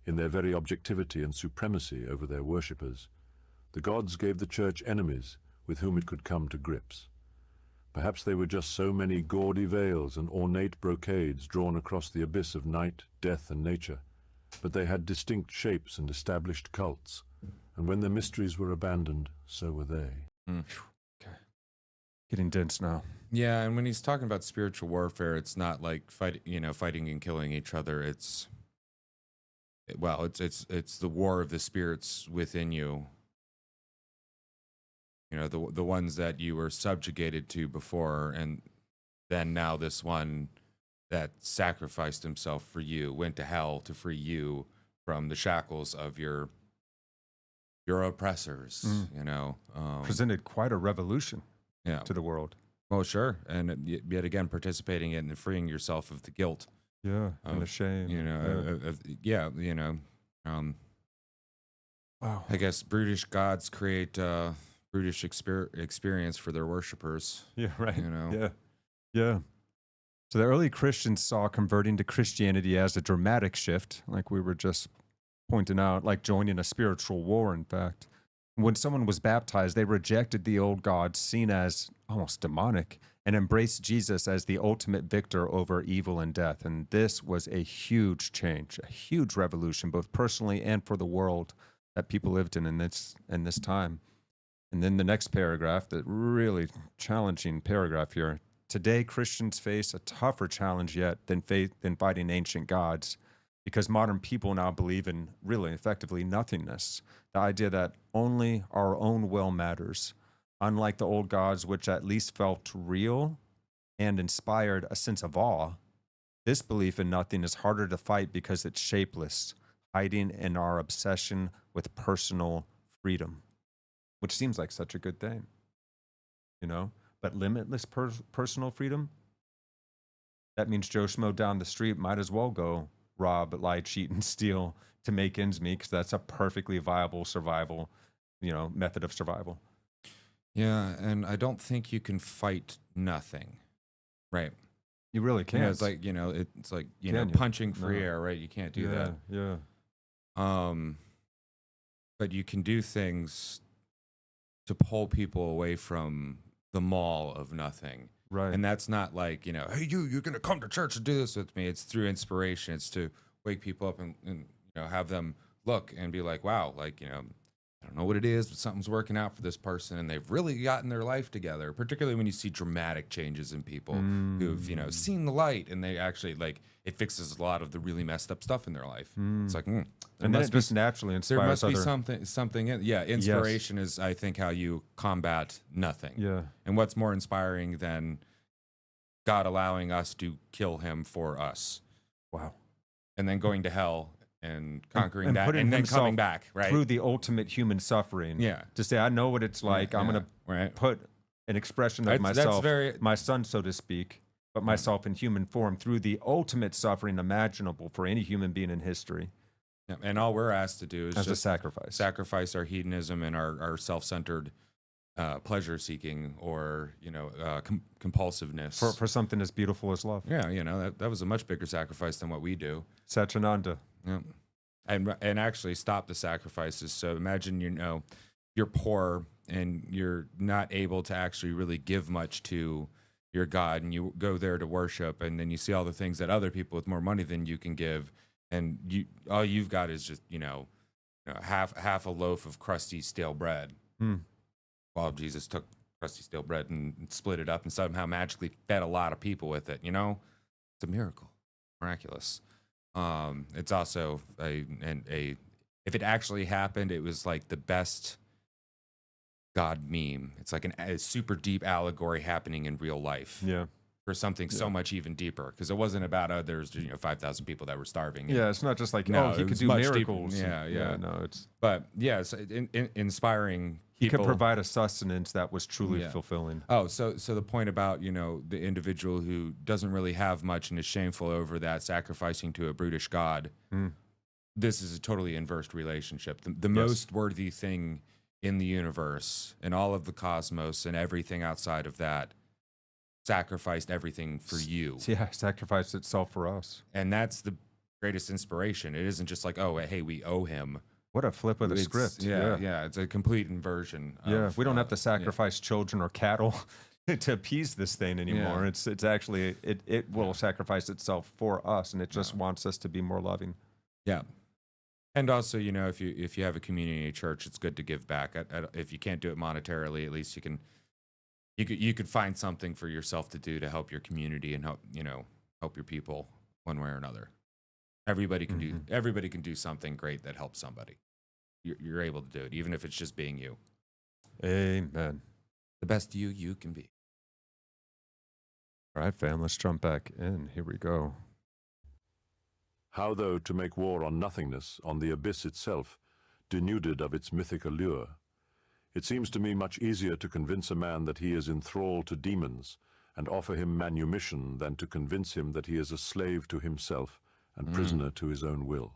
in their very objectivity and supremacy over their worshippers, the gods gave the church enemies with whom it could come to grips. Perhaps they were just so many gaudy veils and ornate brocades drawn across the abyss of night, death, and nature, but they had distinct shapes and established cults, and when their mysteries were abandoned, so were they. Okay. Getting dense now. Yeah, and when he's talking about spiritual warfare, it's not like fighting and killing each other. It's the war of the spirits within you. The ones that you were subjugated to before, and then now this one that sacrificed himself for you, went to hell to free you from the shackles of your oppressors. Presented quite a revolution to the world. Well, sure, and yet again participating in freeing yourself of the guilt. Yeah, and the shame. Wow. I guess brutish gods create brutish experience for their worshipers. Yeah, right. Yeah. So the early Christians saw converting to Christianity as a dramatic shift, like we were just pointing out, like joining a spiritual war, in fact. When someone was baptized, they rejected the old gods, seen as almost demonic, and embraced Jesus as the ultimate victor over evil and death. And this was a huge change, a huge revolution, both personally and for the world that people lived in this time. And then the next paragraph, the really challenging paragraph here. Today, Christians face a tougher challenge yet than fighting ancient gods, because modern people now believe in really effectively nothingness. The idea that only our own will matters. Unlike the old gods, which at least felt real and inspired a sense of awe, this belief in nothing is harder to fight because it's shapeless, hiding in our obsession with personal freedom, which seems like such a good thing, but limitless personal freedom, that means Joe Schmo down the street might as well go rob, lie, cheat, and steal to make ends meet, because that's a perfectly viable survival, method of survival. Yeah, and I don't think you can fight nothing, right? You really can't. It's like, it's like, punching free air, right? You can't do that. Yeah. But you can do things to pull people away from the maul of nothing. Right. And that's not like, hey, you're going to come to church and do this with me. It's through inspiration. It's to wake people up and have them look and be like, wow, like, I don't know what it is, but something's working out for this person, and they've really gotten their life together. Particularly when you see dramatic changes in people who've seen the light, and they actually like it fixes a lot of the really messed up stuff in their life. It's like, and then it just naturally there inspires must be other. something in inspiration is, I think, how you combat nothing. Yeah. And what's more inspiring than God allowing us to kill him for us? Wow. And then going to hell and conquering and that, putting and then himself coming back, right? Through the ultimate human suffering. Yeah. To say, I know what it's like. I'm going to put an expression of myself, my son, so to speak, but myself in human form through the ultimate suffering imaginable for any human being in history. Yeah. And all we're asked to do is as just a sacrifice our hedonism and our self-centered pleasure seeking or compulsiveness for something as beautiful as love. Yeah, that was a much bigger sacrifice than what we do. Satchinanda. Yeah. And actually stop the sacrifices. So imagine you're poor and you're not able to actually really give much to your God, and you go there to worship, and then you see all the things that other people with more money than you can give, and all you've got is just half a loaf of crusty stale bread. Well, Jesus took crusty stale bread and split it up and somehow magically fed a lot of people with it. It's a miracle, miraculous. It's also if it actually happened, it was like the best God meme. It's like a super deep allegory happening in real life. Yeah. For something so much even deeper, because it wasn't about there's 5,000 people that were starving. Yeah, it's not just like he could do miracles. It's inspiring. He could provide a sustenance that was truly fulfilling. Oh, so the point about the individual who doesn't really have much and is shameful over that, sacrificing to a brutish god. This is a totally inverse relationship. The most worthy thing in the universe and all of the cosmos and everything outside of that sacrificed everything for you. Yeah, sacrificed itself for us. And that's the greatest inspiration. It isn't just like, oh, hey, we owe him. What a flip of the script. Yeah, it's a complete inversion. We don't have to sacrifice children or cattle to appease this thing anymore. It's actually, it will sacrifice itself for us, and it just wants us to be more loving. Yeah. And also, if you have a community church, it's good to give back. If you can't do it monetarily, at least you could find something for yourself to do to help your community and help your people one way or another. Everybody can do something great that helps somebody. You're able to do it, even if it's just being you. Amen. The best you can be. All right, fam, let's jump back in. Here we go. How, though, to make war on nothingness, on the abyss itself, denuded of its mythic allure? It seems to me much easier to convince a man that he is in thrall to demons and offer him manumission than to convince him that he is a slave to himself and prisoner to his own will.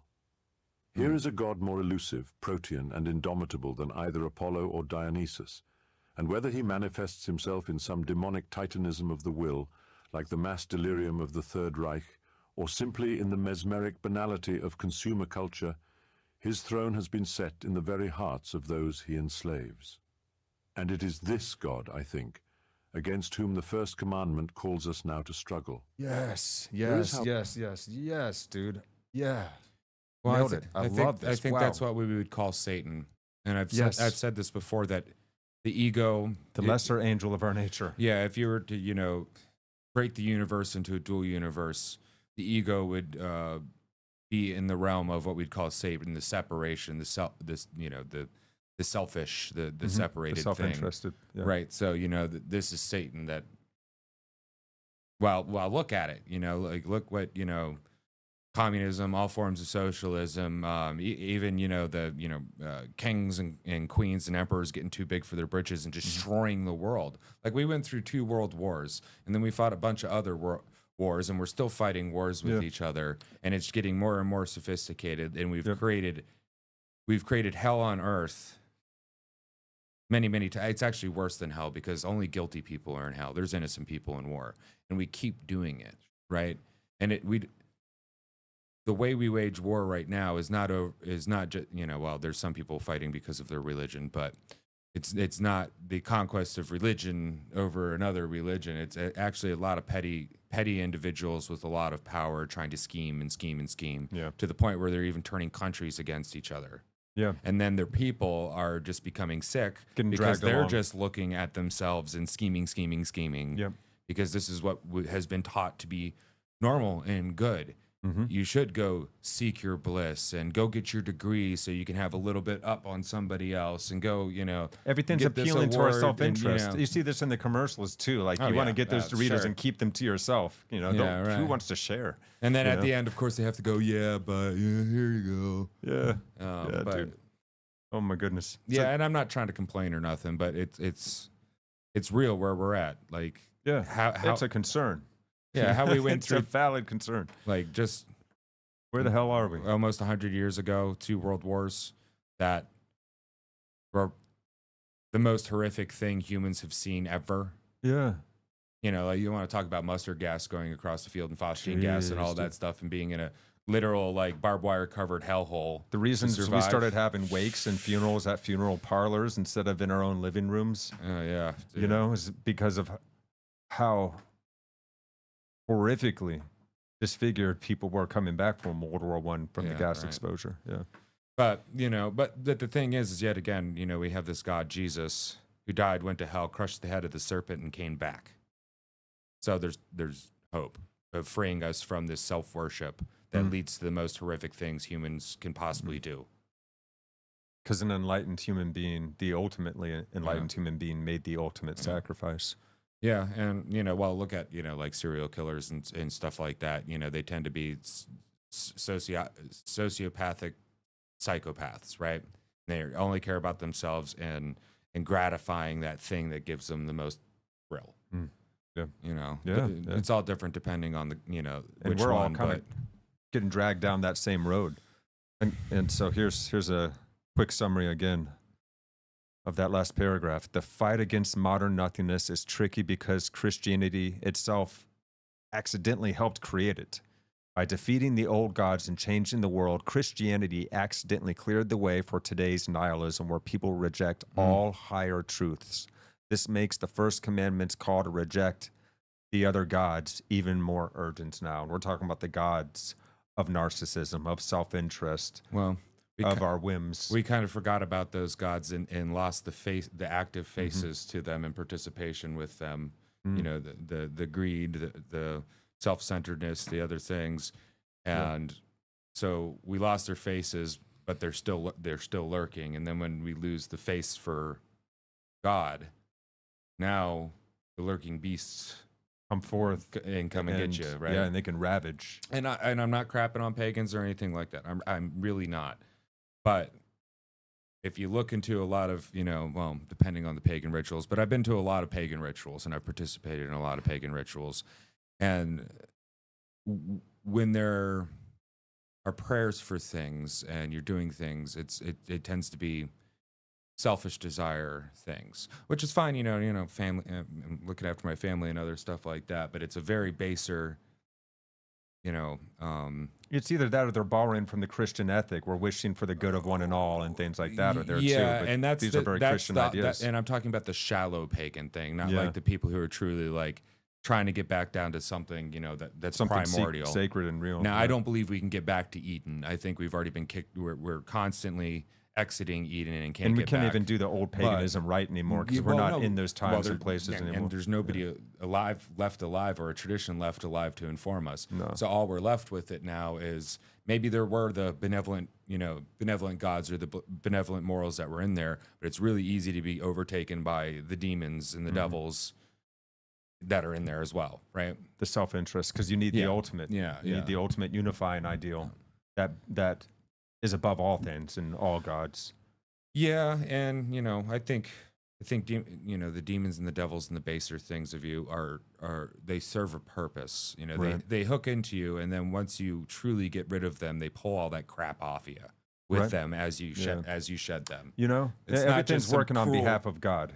Here is a god more elusive, protean, and indomitable than either Apollo or Dionysus, and whether he manifests himself in some demonic titanism of the will, like the mass delirium of the Third Reich, or simply in the mesmeric banality of consumer culture, his throne has been set in the very hearts of those he enslaves. And it is this God, I think, against whom the first commandment calls us now to struggle. Yes, dude. Yeah. Well, Nailed it. I love this. I think that's what we would call Satan. And I've said this before, that the ego, the lesser angel of our nature. Yeah, if you were to, break the universe into a dual universe, the ego would be in the realm of what we'd call Satan, the separation, the selfish, the separated, the self-interested thing. Right. So, this is Satan that, well, look at it, look what, communism, all forms of socialism, even, kings and queens and emperors getting too big for their britches and destroying the world. Like, we went through 2 world wars, and then we fought a bunch of other wars, and we're still fighting wars with each other, and it's getting more and more sophisticated, and we've created hell on earth many times. It's actually worse than hell, because only guilty people are in hell. There's innocent people in war, and we keep doing it, right? And the way we wage war right now is not just, well, there's some people fighting because of their religion, but it's not the conquest of religion over another religion. It's actually a lot of petty individuals with a lot of power trying to scheme and scheme and scheme to the point where they're even turning countries against each other. Yeah. And then their people are just becoming sick because they're just looking at themselves and scheming. Yep. Because this is what has been taught to be normal and good. Mm-hmm. You should go seek your bliss and go get your degree so you can have a little bit up on somebody else and go, everything's get this appealing to our award self-interest. and, You see this in the commercials too. Like you want to get those Doritos and keep them to yourself. Who wants to share? And then at the end, of course, they have to go, but here you go. But, dude. Oh my goodness. Yeah, and I'm not trying to complain or nothing, but it's real where we're at. Like, how it's a concern. Yeah, how we went it's through a valid concern. Like, just where the hell are we? Almost 100 years ago, 2 world wars that were the most horrific thing humans have seen ever. Yeah. Like you want to talk about mustard gas going across the field and phosgene gas and all that stuff and being in a literal like barbed wire covered hellhole. The reasons we started having wakes and funerals at funeral parlors instead of in our own living rooms. Oh yeah. Dude. Is because of how horrifically disfigured people were coming back from World War I from the gas exposure. Yeah. But the thing is yet again, we have this God, Jesus, who died, went to hell, crushed the head of the serpent and came back. So there's hope of freeing us from this self-worship that leads to the most horrific things humans can possibly do. Because an enlightened human being, the ultimately enlightened human being, made the ultimate sacrifice. Yeah, and look at like serial killers and stuff like that. They tend to be sociopathic psychopaths, right? They only care about themselves and gratifying that thing that gives them the most thrill. Yeah, it's all different depending on the and which we're all one, kind of getting dragged down that same road. And so here's a quick summary again of that last paragraph. The fight against modern nothingness is tricky because Christianity itself accidentally helped create it. By defeating the old gods and changing the world, Christianity accidentally cleared the way for today's nihilism where people reject all higher truths. This makes the first commandment's call to reject the other gods even more urgent now. And we're talking about the gods of narcissism, of self-interest, of our whims. We kind of forgot about those gods and lost the active faces to them and participation with them. The greed, the self-centeredness, the other things, and so we lost their faces, but they're still lurking. And then when we lose the face for God, now the lurking beasts come forth and come and get you, right? Yeah, and they can ravage. And I'm not crapping on pagans or anything like that. I'm really not. But if you look into a lot of, depending on the pagan rituals, but I've been to a lot of pagan rituals and I've participated in a lot of pagan rituals. And when there are prayers for things and you're doing things, it tends to be selfish desire things, which is fine, family, I'm looking after my family and other stuff like that, but it's a very baser, it's either that or they're borrowing from the Christian ethic. We're wishing for the good of one and all and things like that are there too. But and these are very Christian ideas. And I'm talking about the shallow pagan thing, not like the people who are truly like trying to get back down to something, that's something primordial, sacred and real. Now, I don't believe we can get back to Eden. I think we've already been kicked. We're constantly exiting Eden and can't. And we get can't back. even do the old paganism right anymore because we're not in those times and places anymore. And there's nobody left alive or a tradition left alive to inform us. No. So all we're left with it now is maybe there were the benevolent gods or the benevolent morals that were in there, but it's really easy to be overtaken by the demons and the devils that are in there as well, right? The self-interest, because you need the ultimate. You need the ultimate unifying ideal that is above all things and all gods. Yeah, and I think the demons and the devils and the baser things of you are they serve a purpose. They hook into you, and then once you truly get rid of them, they pull all that crap off of you with them as you shed them. It's everything's working on behalf of God.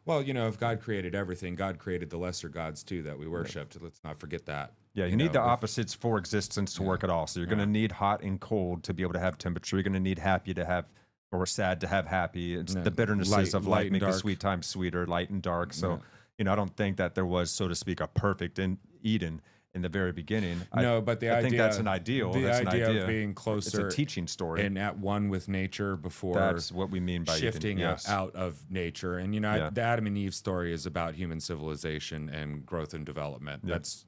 Well, if God created everything, God created the lesser gods too that we worshipped. Let's not forget that. Yeah, you need the opposites for existence to work at all. So you're going to need hot and cold to be able to have temperature. You're going to need happy to have or sad to have happy. It's No, the bitternesses light- of light life and make the dark. sweet times sweeter, light and dark. So, Yeah. you know, I don't think that there was, so to speak, a perfect Eden in the very beginning. No, but the I idea, think that's an ideal. The That's idea an idea of being It's closer a teaching story. and at one with nature before That's what we mean by shifting Eden. Yes. out of nature. And, you know, Yeah. the Adam and Eve story is about human civilization and growth and development. Yeah. That's,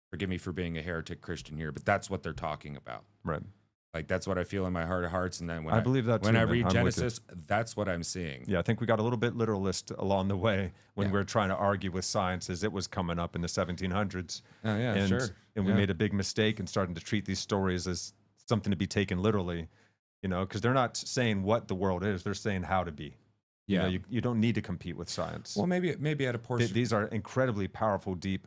forgive me for being a heretic Christian here, but that's what they're talking about. Right. Like, that's what I feel in my heart of hearts. And then when I believe that when too, I man. read I'm with you. Genesis, that's what I'm seeing. Yeah, I think we got a little bit literalist along the way when Yeah. we were trying to argue with science as it was coming up in the 1700s. Oh, yeah, and, sure. And we Yeah. made a big mistake in starting to treat these stories as something to be taken literally, you know, because they're not saying what the world is, they're saying how to be. You know, you don't need to compete with science. Well, maybe at a portion. These are incredibly powerful, deep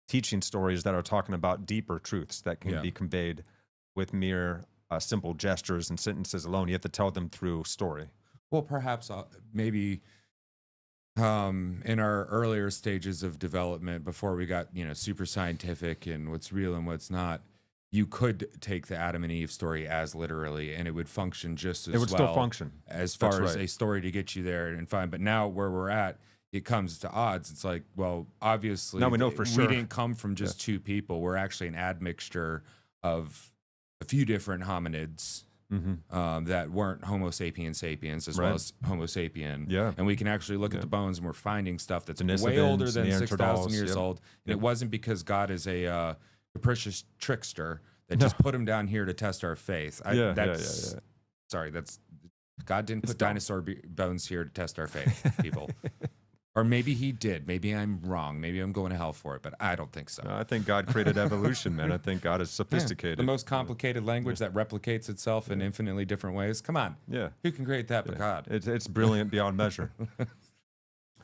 teaching stories that are talking about deeper truths that can Yeah. be conveyed with mere simple gestures and sentences alone. You have to tell them through story. Well, perhaps maybe in our earlier stages of development, before we got, you know, super scientific and what's real and what's not, you could take the Adam and Eve story as literally, and it would function just as It would well still function. as far That's as right. a story to get you there and fine. But now where we're at, it comes to odds. It's like, well, obviously, Now we know for sure. we didn't come from just two people. We're actually an admixture of a few different hominids that weren't Homo sapiens sapiens as well Right. as Homo sapien. Yeah. And we can actually look at the bones and we're finding stuff that's way Denisovans, older than 6,000 Neanderthals, years yep. old. And it wasn't because God is a capricious trickster that just put him down here to test our faith. Sorry, God didn't put dinosaur bones here to test our faith, people. Or maybe he did. Maybe I'm wrong. Maybe I'm going to hell for it, but I don't think so. I think God created evolution, man. I think God is sophisticated. The most complicated language that replicates itself in infinitely different ways. Come on. Yeah. Who can create that but God? It's brilliant beyond measure.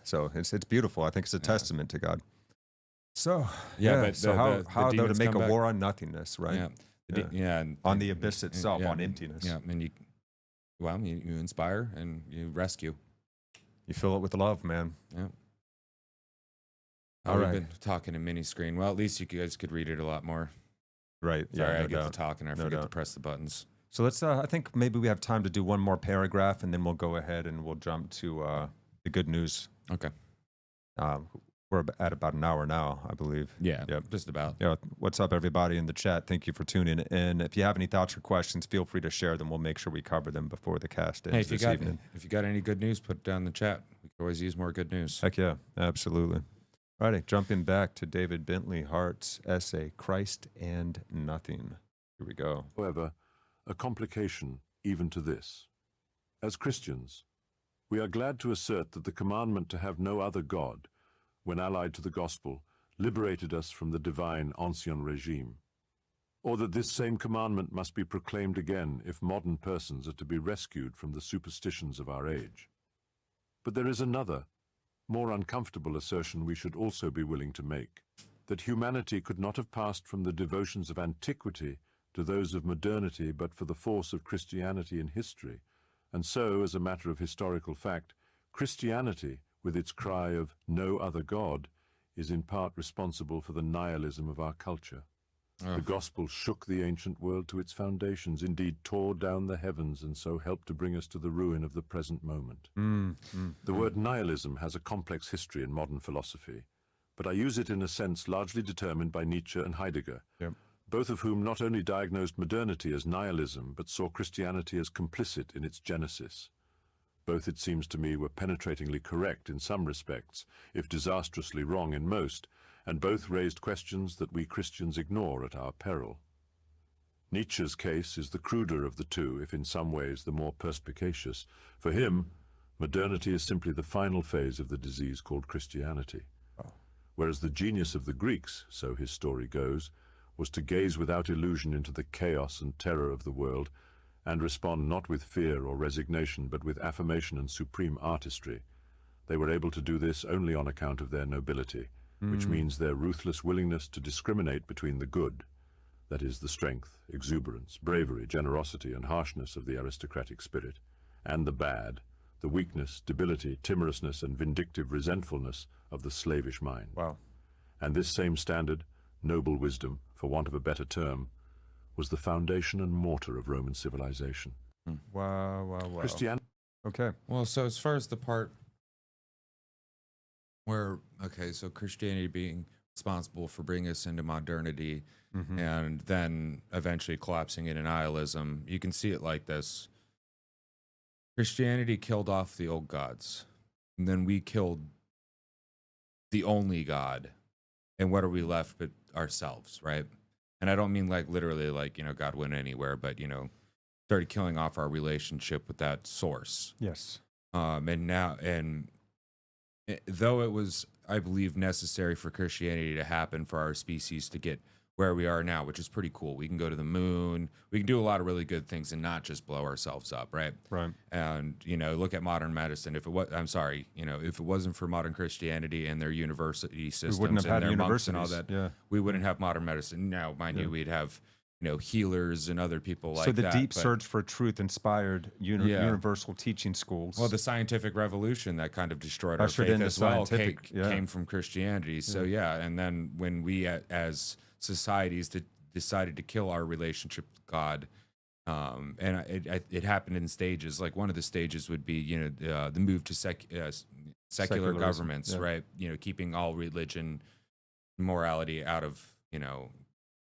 So it's beautiful. I think it's a testament to God. So But so the how though to demons make come a back. war on nothingness, right? Yeah. And, On the abyss itself, on and- emptiness. Yeah, and you inspire and you rescue. You fill it with love, man. Yeah. All We've right. been talking in mini screen. Well, at least you guys could read it a lot more. Right. Sorry, yeah, I no get doubt. to talk and I No forget to doubt. press the buttons. So let's. I think maybe we have time to do one more paragraph, and then we'll go ahead and we'll jump to the good news. Okay. We're at about an hour now, I believe. Yeah, Yep. just about. Yeah. What's up, everybody in the chat? Thank you for tuning in. If you have any thoughts or questions, feel free to share them. We'll make sure we cover them before the cast ends Hey, if you evening. got any good news, put it down in the chat. We could always use more good news. Heck yeah, absolutely. All right, jumping back to David Bentley Hart's essay, Christ and Nothing. Here we go. However, a complication even to this. As Christians, we are glad to assert that the commandment to have no other God, when allied to the gospel, liberated us from the divine ancien regime, or that this same commandment must be proclaimed again if modern persons are to be rescued from the superstitions of our age. But there is another, more uncomfortable assertion we should also be willing to make, that humanity could not have passed from the devotions of antiquity to those of modernity but for the force of Christianity in history, and so, as a matter of historical fact, Christianity, with its cry of no other God, is in part responsible for the nihilism of our culture. The gospel shook the ancient world to its foundations, indeed tore down the heavens, and so helped to bring us to the ruin of the present moment. The word nihilism has a complex history in modern philosophy, but I use it in a sense largely determined by Nietzsche and Heidegger, Yep. both of whom not only diagnosed modernity as nihilism, but saw Christianity as complicit in its genesis. Both, it seems to me, were penetratingly correct in some respects, if disastrously wrong in most, and both raised questions that we Christians ignore at our peril. Nietzsche's case is the cruder of the two, if in some ways the more perspicacious. For him, modernity is simply the final phase of the disease called Christianity. Whereas the genius of the Greeks, so his story goes, was to gaze without illusion into the chaos and terror of the world, and respond not with fear or resignation, but with affirmation and supreme artistry. They were able to do this only on account of their nobility, which means their ruthless willingness to discriminate between the good, that is, the strength, exuberance, bravery, generosity, and harshness of the aristocratic spirit, and the bad, the weakness, debility, timorousness, and vindictive resentfulness of the slavish mind. Wow. And this same standard, noble wisdom, for want of a better term, was the foundation and mortar of Roman civilization. Wow. Christianity. Okay. Well, so as far as the part where, okay, so Christianity being responsible for bringing us into modernity and then eventually collapsing into nihilism, you can see it like this. Christianity killed off the old gods, and then we killed the only God. And what are we left but ourselves, right? And I don't mean like literally like, God went anywhere, but, started killing off our relationship with that source. Yes. Though it was, I believe, necessary for Christianity to happen for our species to get where we are now, which is pretty cool. We can go to the moon. We can do a lot of really good things and not just blow ourselves up, right? Right. And, look at modern medicine. If it wasn't for modern Christianity and their university systems and their monks and all that, we wouldn't have modern medicine. Now, mind you, we'd have, healers and other people like that. So the deep search for truth inspired universal teaching schools. Well, the scientific revolution that kind of destroyed our faith as well came from Christianity. So, and then when we as societies decided to kill our relationship with God, and it happened in stages. Like one of the stages would be, the move to secular governments, right? Keeping all religion, morality out of,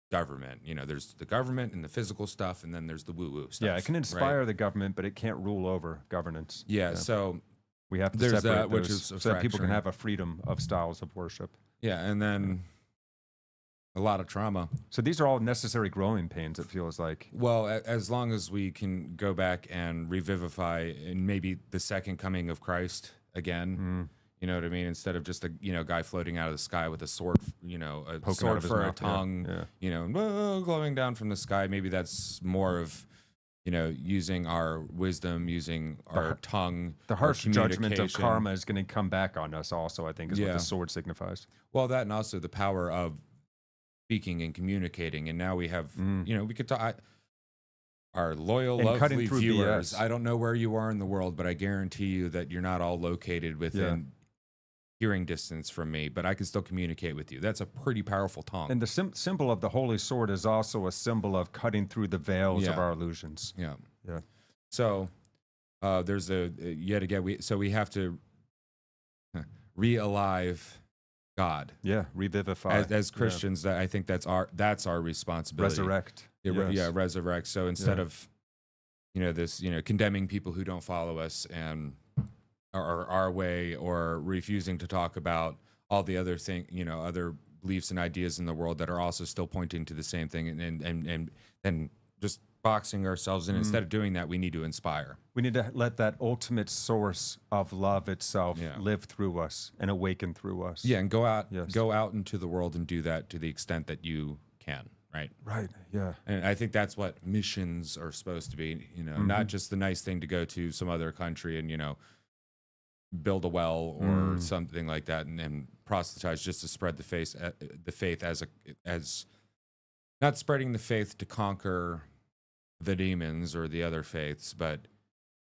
government. There's the government and the physical stuff, and then there's the woo-woo stuff. Yeah, it can inspire the government, but it can't rule over governance. Yeah, so we have to there's separate that, which those is so that people can have a freedom of styles of worship. Yeah, and then a lot of trauma. So these are all necessary growing pains, it feels like. Well, as long as we can go back and revivify in maybe the second coming of Christ again, you know what I mean? Instead of just a guy floating out of the sky with a sword, a sword for a tongue, glowing down from the sky. Maybe that's more of, using our wisdom, using our tongue. The harsh judgment of karma is going to come back on us also, I think, is what the sword signifies. Well, that and also the power of speaking and communicating. And now we have, we could talk. Our loyal, lovely viewers, I don't know where you are in the world, but I guarantee you that you're not all located within hearing distance from me, but I can still communicate with you. That's a pretty powerful tongue. And the symbol of the holy sword is also a symbol of cutting through the veils of our illusions. Yeah. Yeah. So there's yet again, we have to re-alive God. Yeah, revivify. As Christians, that I think that's our responsibility. Resurrect. Yeah, resurrect. So instead of, this, condemning people who don't follow us and or our way, or refusing to talk about all the other other beliefs and ideas in the world that are also still pointing to the same thing, and just boxing ourselves in. Instead of doing that, we need to inspire. We need to let that ultimate source of love itself live through us and awaken through us. Yeah, and go out into the world and do that to the extent that you can. Right. Yeah. And I think that's what missions are supposed to be. Not just the nice thing to go to some other country and build a well or something like that, and proselytize just to spread the faith as not spreading the faith to conquer the demons or the other faiths, but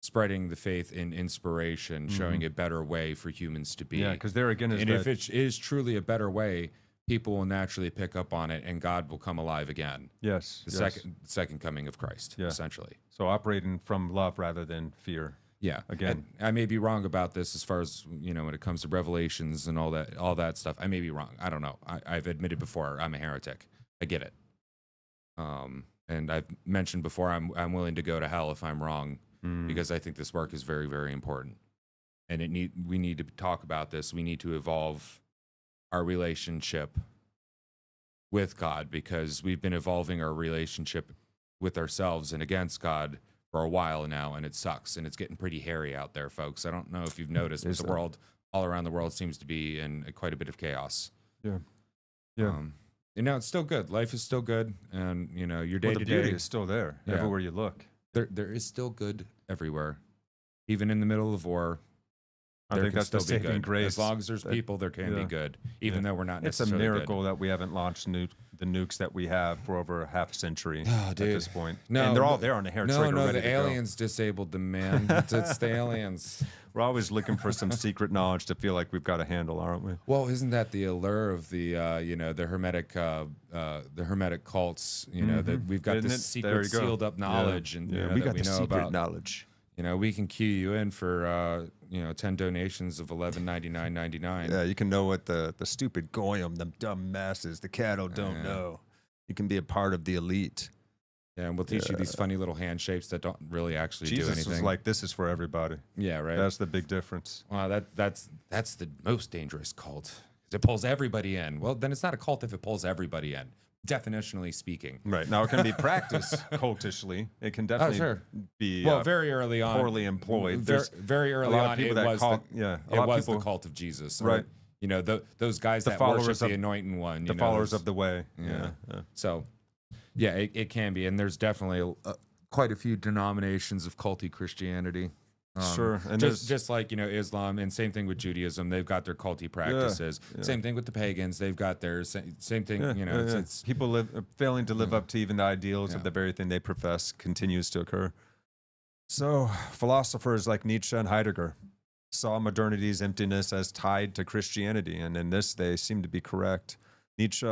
spreading the faith in inspiration, showing a better way for humans to be. Yeah, because there again is if it is truly a better way, people will naturally pick up on it, and God will come alive again. Yes. The second coming of Christ, essentially. So operating from love rather than fear. Yeah. Again, I may be wrong about this as far as, when it comes to revelations and all that stuff. I may be wrong. I don't know. I've admitted before I'm a heretic. I get it. And I've mentioned before I'm willing to go to hell if I'm wrong, because I think this work is very, very important. And we need to talk about this. We need to evolve our relationship with God, because we've been evolving our relationship with ourselves and against God for a while now, and it sucks, and it's getting pretty hairy out there, folks. I don't know if you've noticed, but the world all around the world seems to be in quite a bit of chaos. Yeah. And now it's still good. Life is still good, and your day to day, the beauty is still there everywhere you look. There is still good everywhere, even in the middle of war. I think that's the saving grace. As long as there's people, there can be good, even though we're not necessarily It's a miracle that we haven't launched the nukes that we have for over a half century at this point. No, and they're all there on the hair trigger. No, the aliens disabled them, man. It's the aliens. We're always looking for some secret knowledge to feel like we've got a handle, aren't we? Well, isn't that the allure of the you know, the hermetic cults? You know, that we've got Isn't this it? secret There you go. sealed up knowledge, and you know, we that got we the know secret about. knowledge. You know, we can cue you in for you know, 10 donations of $11.99.99. Yeah, you can know what the stupid goyim, the dumb masses, the cattle don't know. You can be a part of the elite. Yeah, and we'll teach you these funny little handshapes that don't really actually do anything. Jesus was like, this is for everybody. Yeah, right. That's the big difference. Wow, that's the most dangerous cult. 'Cause it pulls everybody in. Well, then it's not a cult if it pulls everybody in, definitionally speaking. Right. Now, it can be practiced cultishly. It can definitely be very early on, poorly employed. Very early on, it was the cult of Jesus. Or, right. You know, those guys that worship the anointing one. The followers of the way. Yeah. So, yeah, it can be. And there's definitely quite a few denominations of culty Christianity. Sure. And just like, you know, Islam, and same thing with Judaism. They've got their culty practices. Same thing with the pagans. They've got theirs. Same thing, you know. It's people failing to live up to even the ideals of the very thing they profess continues to occur. So philosophers like Nietzsche and Heidegger saw modernity's emptiness as tied to Christianity, and in this they seem to be correct. Nietzsche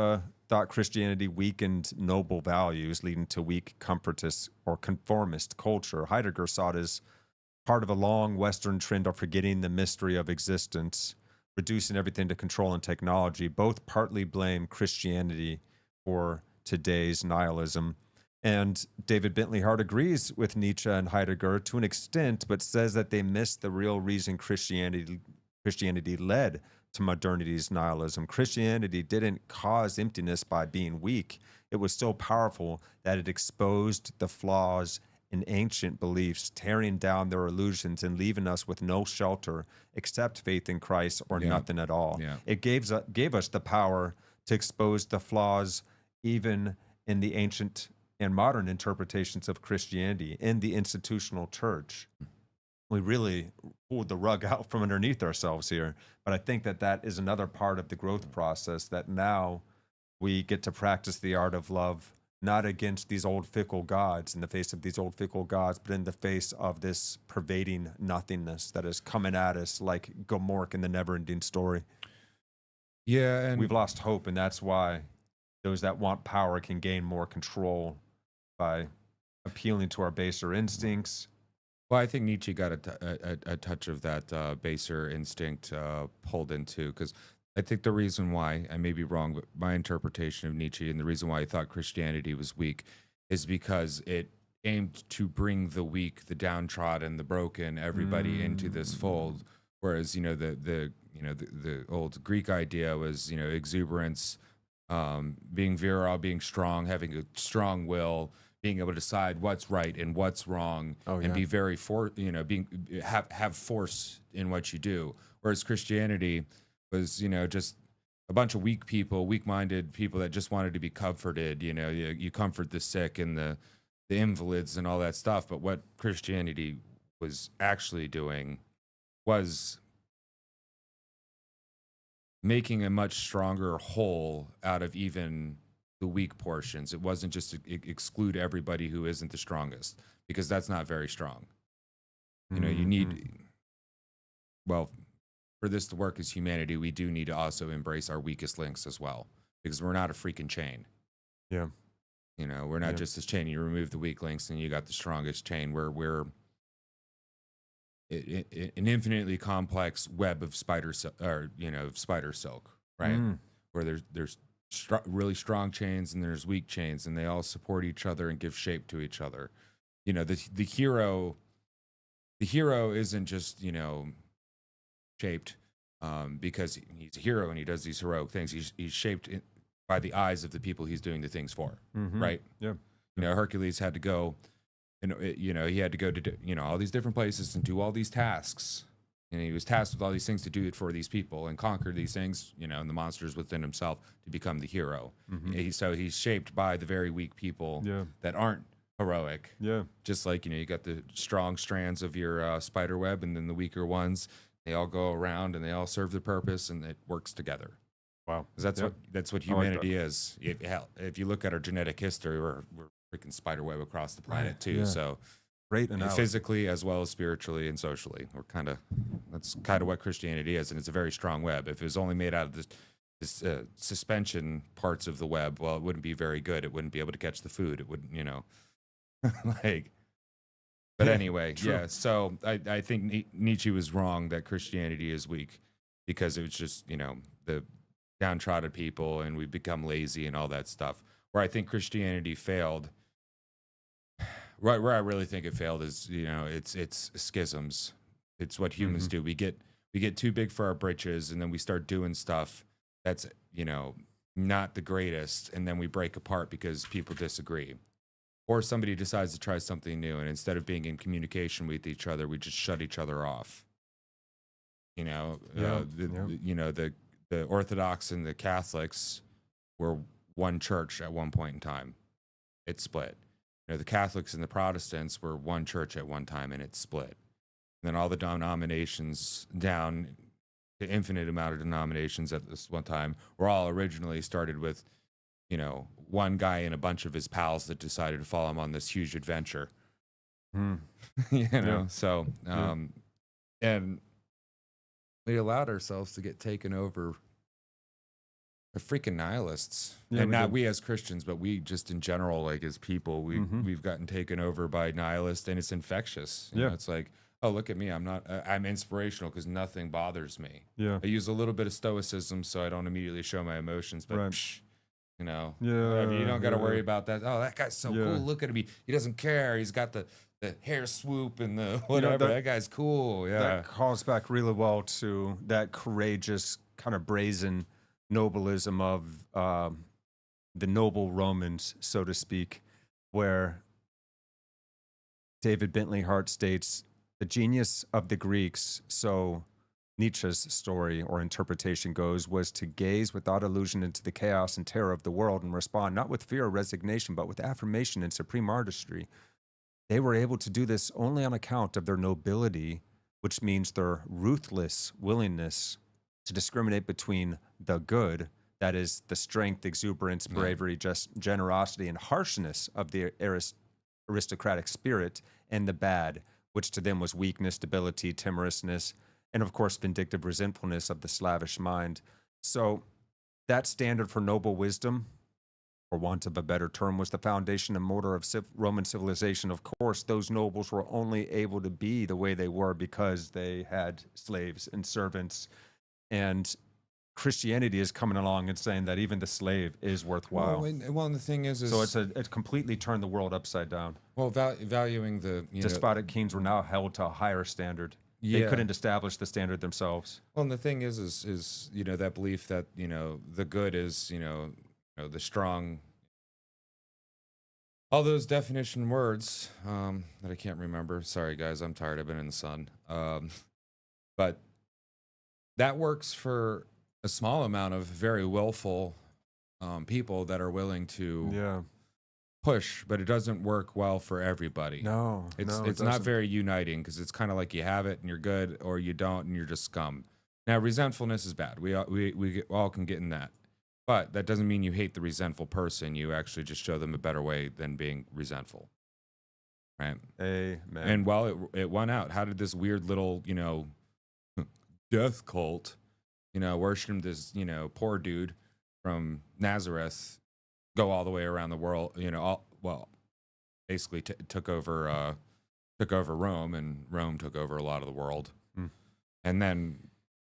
thought Christianity weakened noble values, leading to weak comfortist or conformist culture. Heidegger saw it as part of a long Western trend of forgetting the mystery of existence, reducing everything to control and technology. Both partly blame Christianity for today's nihilism. And David Bentley Hart agrees with Nietzsche and Heidegger to an extent, but says that they missed the real reason Christianity led to modernity's nihilism. Christianity didn't cause emptiness by being weak. It was so powerful that it exposed the flaws in ancient beliefs, tearing down their illusions and leaving us with no shelter except faith in Christ or nothing at all. Yeah. It gave us the power to expose the flaws even in the ancient and modern interpretations of Christianity in the institutional church. We really pulled the rug out from underneath ourselves here. But I think that is another part of the growth process, that now we get to practice the art of love, not against these old fickle gods, in the face of these old fickle gods, but in the face of this pervading nothingness that is coming at us like Gomorrah in the never-ending story. Yeah, and we've lost hope, and that's why those that want power can gain more control by appealing to our baser instincts. Well, I think Nietzsche got a touch of that baser instinct pulled into, because I think the reason why, I may be wrong, but my interpretation of Nietzsche and the reason why I thought Christianity was weak is because it aimed to bring the weak, the downtrodden, the broken, everybody into this fold. Whereas, you know, the old Greek idea was, you know, exuberance, being virile, being strong, having a strong will, being able to decide what's right and what's wrong, and be very have force in what you do. Whereas Christianity was, you know, just a bunch of weak people, weak-minded people that just wanted to be comforted. You know, you comfort the sick and the invalids and all that stuff. But what Christianity was actually doing was making a much stronger whole out of even the weak portions. It wasn't just to exclude everybody who isn't the strongest, because that's not very strong. You know, you need, well, for this to work as humanity, we do need to also embrace our weakest links as well, because we're not a freaking chain. Yeah. You know, we're not just this chain. You remove the weak links and you got the strongest chain. We're an infinitely complex web of spider silk, right? Where there's really strong chains and there's weak chains, and they all support each other and give shape to each other. You know, the hero isn't just, you know, shaped because he's a hero and he does these heroic things. He's shaped by the eyes of the people he's doing the things for, right? Yeah. You know, Hercules had to go, and you know, he had to go to, you know, all these different places and do all these tasks, and he was tasked with all these things to do it for these people and conquer these things, you know, and the monsters within himself to become the hero. So he's shaped by the very weak people that aren't heroic. Yeah. Just like, you know, you got the strong strands of your spider web, and then the weaker ones, they all go around and they all serve the purpose, and it works together. Wow. That's what humanity is. If you look at our genetic history, we're freaking spider web across the planet too. Yeah. So Great analogy. physically as well as spiritually and socially. That's kind of what Christianity is, and it's a very strong web. If it was only made out of this suspension parts of the web, well, it wouldn't be very good. It wouldn't be able to catch the food. It wouldn't, like. But anyway, true. yeah. So I think Nietzsche was wrong that Christianity is weak because it was just the downtrodden people and we become lazy and all that stuff. Where I think Christianity failed. Right, where I really think it failed is, it's schisms. It's what humans do. We get too big for our britches, and then we start doing stuff that's, not the greatest, and then we break apart because people disagree. Or somebody decides to try something new, and instead of being in communication with each other, we just shut each other off. The Orthodox and the Catholics were one church at one point in time. It split. The Catholics and the Protestants were one church at one time, and it split. And then all the denominations down to infinite amount of denominations at this one time were all originally started with, one guy and a bunch of his pals that decided to follow him on this huge adventure. So, and we allowed ourselves to get taken over by freaking nihilists. And not we as Christians, but we just in general, like as people, we've gotten taken over by nihilists, and it's infectious. You know, it's like, oh, look at me. I'm inspirational because nothing bothers me. Yeah. I use a little bit of stoicism so I don't immediately show my emotions, but whatever. You don't got to worry about that. Oh, that guy's so cool. Look at him. He doesn't care. He's got the hair swoop and the whatever. That guy's cool. Yeah. That calls back really well to that courageous, kind of brazen nobilism of the noble Romans, so to speak, where David Bentley Hart states, the genius of the Greeks, so Nietzsche's story or interpretation goes, was to gaze without illusion into the chaos and terror of the world and respond not with fear or resignation, but with affirmation and supreme artistry. They were able to do this only on account of their nobility, which means their ruthless willingness to discriminate between the good, that is the strength, exuberance, bravery, just generosity, and harshness of the aristocratic spirit, and the bad, which to them was weakness, debility, timorousness, and of course, vindictive resentfulness of the slavish mind. So that standard for noble wisdom, for want of a better term, was the foundation and motor of Roman civilization. Of course, those nobles were only able to be the way they were because they had slaves and servants. And Christianity is coming along and saying that even the slave is worthwhile. Well, and the thing is so it's completely turned the world upside down. Well, valuing the despotic kings were now held to a higher standard. They couldn't establish the standard themselves. Well, and the thing is that belief that the good is the strong. All those definition words that I can't remember. Sorry, guys, I'm tired. I've been in the sun. But that works for a small amount of very willful people that are willing to push, but it doesn't work well for everybody. It's not very uniting because it's kind of like you have it and you're good, or you don't and you're just scum. Now, resentfulness is bad. We all can get in that, but that doesn't mean you hate the resentful person. You actually just show them a better way than being resentful, right? Amen. And while it won out, how did this weird little death cult worship this poor dude from Nazareth go all the way around the world, basically took over Rome, and Rome took over a lot of the world, and then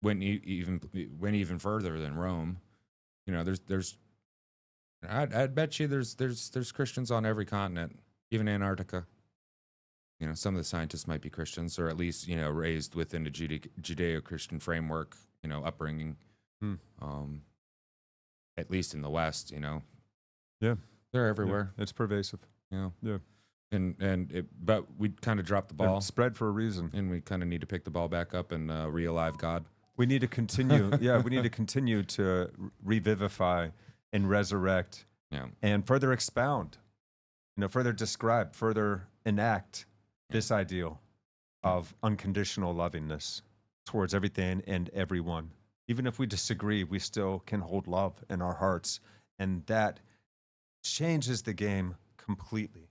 went even further than Rome. I'd bet you there's Christians on every continent, even Antarctica. Some of the scientists might be Christians, or at least raised within a Judeo-Christian framework, upbringing. At least in the West, Yeah, they're everywhere. Yeah, it's pervasive. Yeah. And but we kind of dropped the ball. They're spread for a reason, and we kind of need to pick the ball back up and re-alive God. We need to continue. We need to continue to revivify and resurrect, and further expound, further describe, further enact this ideal of unconditional lovingness towards everything and everyone. Even if we disagree, we still can hold love in our hearts, and that changes the game completely.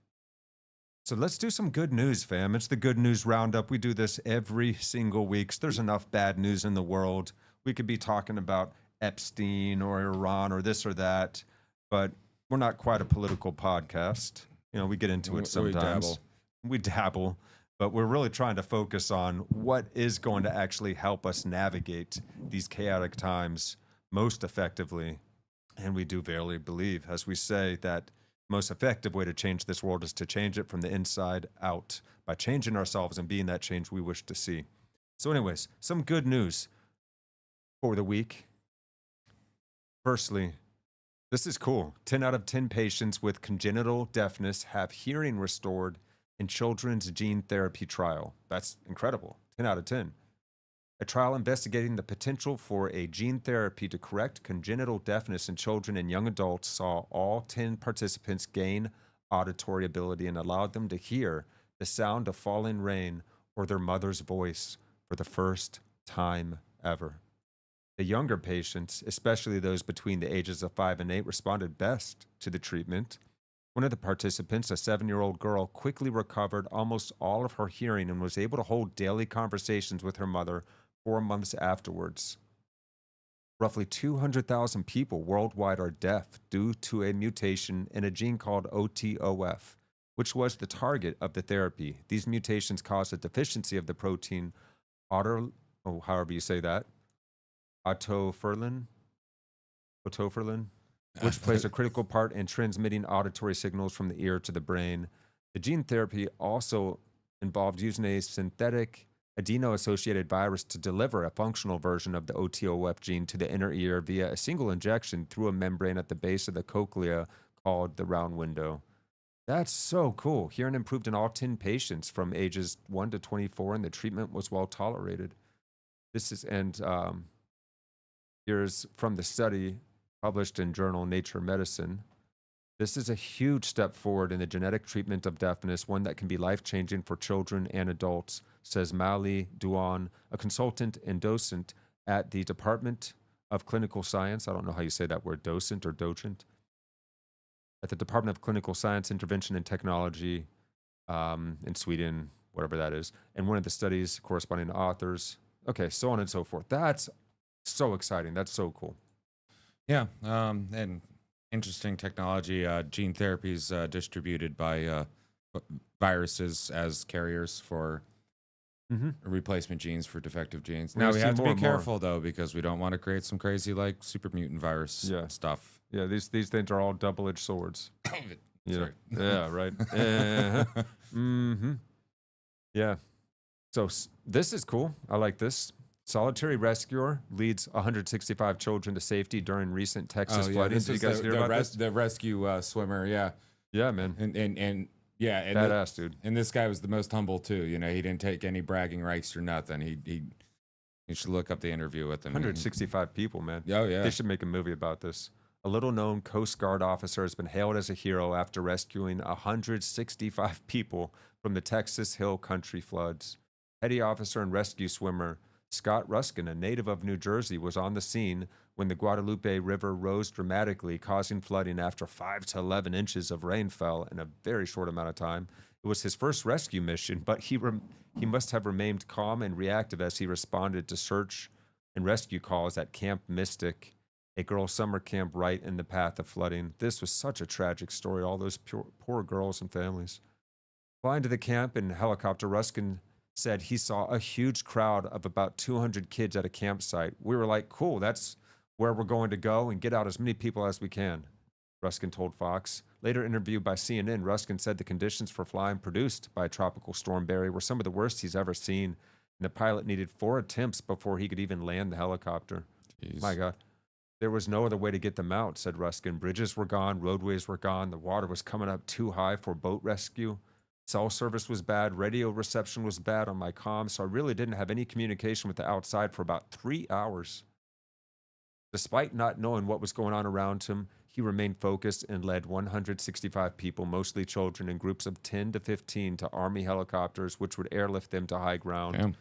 So let's do some good news, fam. It's the Good News Roundup. We do this every single week. There's enough bad news in the world. We could be talking about Epstein or Iran or this or that, but we're not quite a political podcast. You know, we get into it sometimes. We dabble, but we're really trying to focus on what is going to actually help us navigate these chaotic times most effectively. And we do verily believe, as we say, that most effective way to change this world is to change it from the inside out by changing ourselves and being that change we wish to see. So anyways, some good news for the week. Firstly, this is cool. 10 out of 10 patients with congenital deafness have hearing restored in children's gene therapy trial. That's incredible. 10 out of 10. A trial investigating the potential for a gene therapy to correct congenital deafness in children and young adults saw all 10 participants gain auditory ability and allowed them to hear the sound of falling rain or their mother's voice for the first time ever. The younger patients, especially those between the ages of 5 and 8, responded best to the treatment. One of the participants, a 7-year-old girl, quickly recovered almost all of her hearing and was able to hold daily conversations with her mother 4 months afterwards. Roughly 200,000 people worldwide are deaf due to a mutation in a gene called OTOF, which was the target of the therapy. These mutations cause a deficiency of the protein however you say that, otoferlin, which plays a critical part in transmitting auditory signals from the ear to the brain. The gene therapy also involved using a synthetic adeno-associated virus to deliver a functional version of the OTOF gene to the inner ear via a single injection through a membrane at the base of the cochlea called the round window. That's so cool. Hearing improved in all 10 patients from ages 1 to 24, and the treatment was well tolerated. Here's from the study published in journal Nature Medicine. This is a huge step forward in the genetic treatment of deafness, one that can be life-changing for children and adults, says Mali Douan, a consultant and docent at the Department of Clinical Science. I don't know how you say that word, docent or docent. At the Department of Clinical Science, Intervention and Technology in Sweden, whatever that is, and one of the study's corresponding authors. Okay, so on and so forth. That's so exciting. That's so cool. Yeah, and interesting technology. Gene therapy is distributed by viruses as carriers for replacement genes for defective genes. Now we have to be careful though, because we don't want to create some crazy like super mutant virus stuff. Yeah, these things are all double-edged swords. Sorry. Yeah, right. Yeah. So this is cool. I like this. Solitary rescuer leads 165 children to safety during recent Texas flooding. Did you guys hear about this? The rescue swimmer, yeah. Yeah, man. And yeah, badass, dude. And this guy was the most humble too. You know, he didn't take any bragging rights or nothing. You should look up the interview with him. 165 people, man. Oh yeah. They should make a movie about this. A little-known Coast Guard officer has been hailed as a hero after rescuing 165 people from the Texas Hill Country floods. Petty officer and rescue swimmer Scott Ruskin, a native of New Jersey, was on the scene when the Guadalupe River rose dramatically, causing flooding after 5 to 11 inches of rain fell in a very short amount of time. It was his first rescue mission, but he must have remained calm and reactive as he responded to search and rescue calls at Camp Mystic, a girls' summer camp right in the path of flooding. This was such a tragic story, all those poor girls and families. Flying to the camp in a helicopter, Ruskin said he saw a huge crowd of about 200 kids at a campsite. We were like, cool, that's where we're going to go and get out as many people as we can, Ruskin told Fox. Later interviewed by CNN, Ruskin said the conditions for flying produced by Tropical Storm Barry were some of the worst he's ever seen, and the pilot needed 4 attempts before he could even land the helicopter. Jeez. My God. There was no other way to get them out, said Ruskin. Bridges were gone, roadways were gone, the water was coming up too high for boat rescue. Cell service was bad, radio reception was bad on my comm, so I really didn't have any communication with the outside for about 3 hours. Despite not knowing what was going on around him, he remained focused and led 165 people, mostly children, in groups of 10 to 15 to Army helicopters, which would airlift them to high ground. Damn.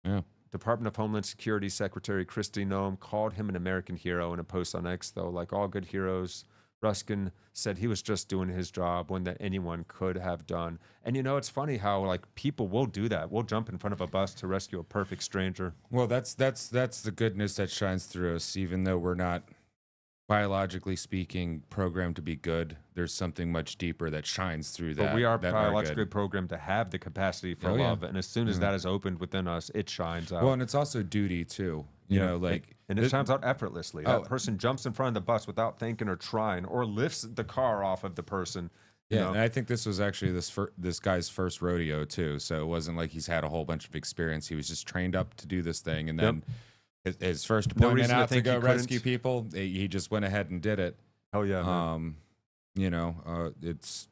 Yeah. Department of Homeland Security Secretary Kristi Noem called him an American hero in a post on X, though. Like all good heroes, Ruskin said he was just doing his job when that anyone could have done. And it's funny how like people will do that. We'll jump in front of a bus to rescue a perfect stranger. Well, that's the goodness that shines through us, even though we're not biologically speaking programmed to be good. There's something much deeper that shines through that. But we are that biologically good. programmed to have the capacity for Oh, yeah. love, and as soon as that is opened within us, it shines out. Well, and it's also duty too. You know, like and it shines out effortlessly. Oh. That person jumps in front of the bus without thinking or trying, or lifts the car off of the person. You Yeah, know? and I think this was actually this guy's first rodeo too. So it wasn't like he's had a whole bunch of experience. He was just trained up to do this thing, and then his first deployment reason to out to think go he couldn't. rescue people, he just went ahead and did it. Hell yeah, man. It's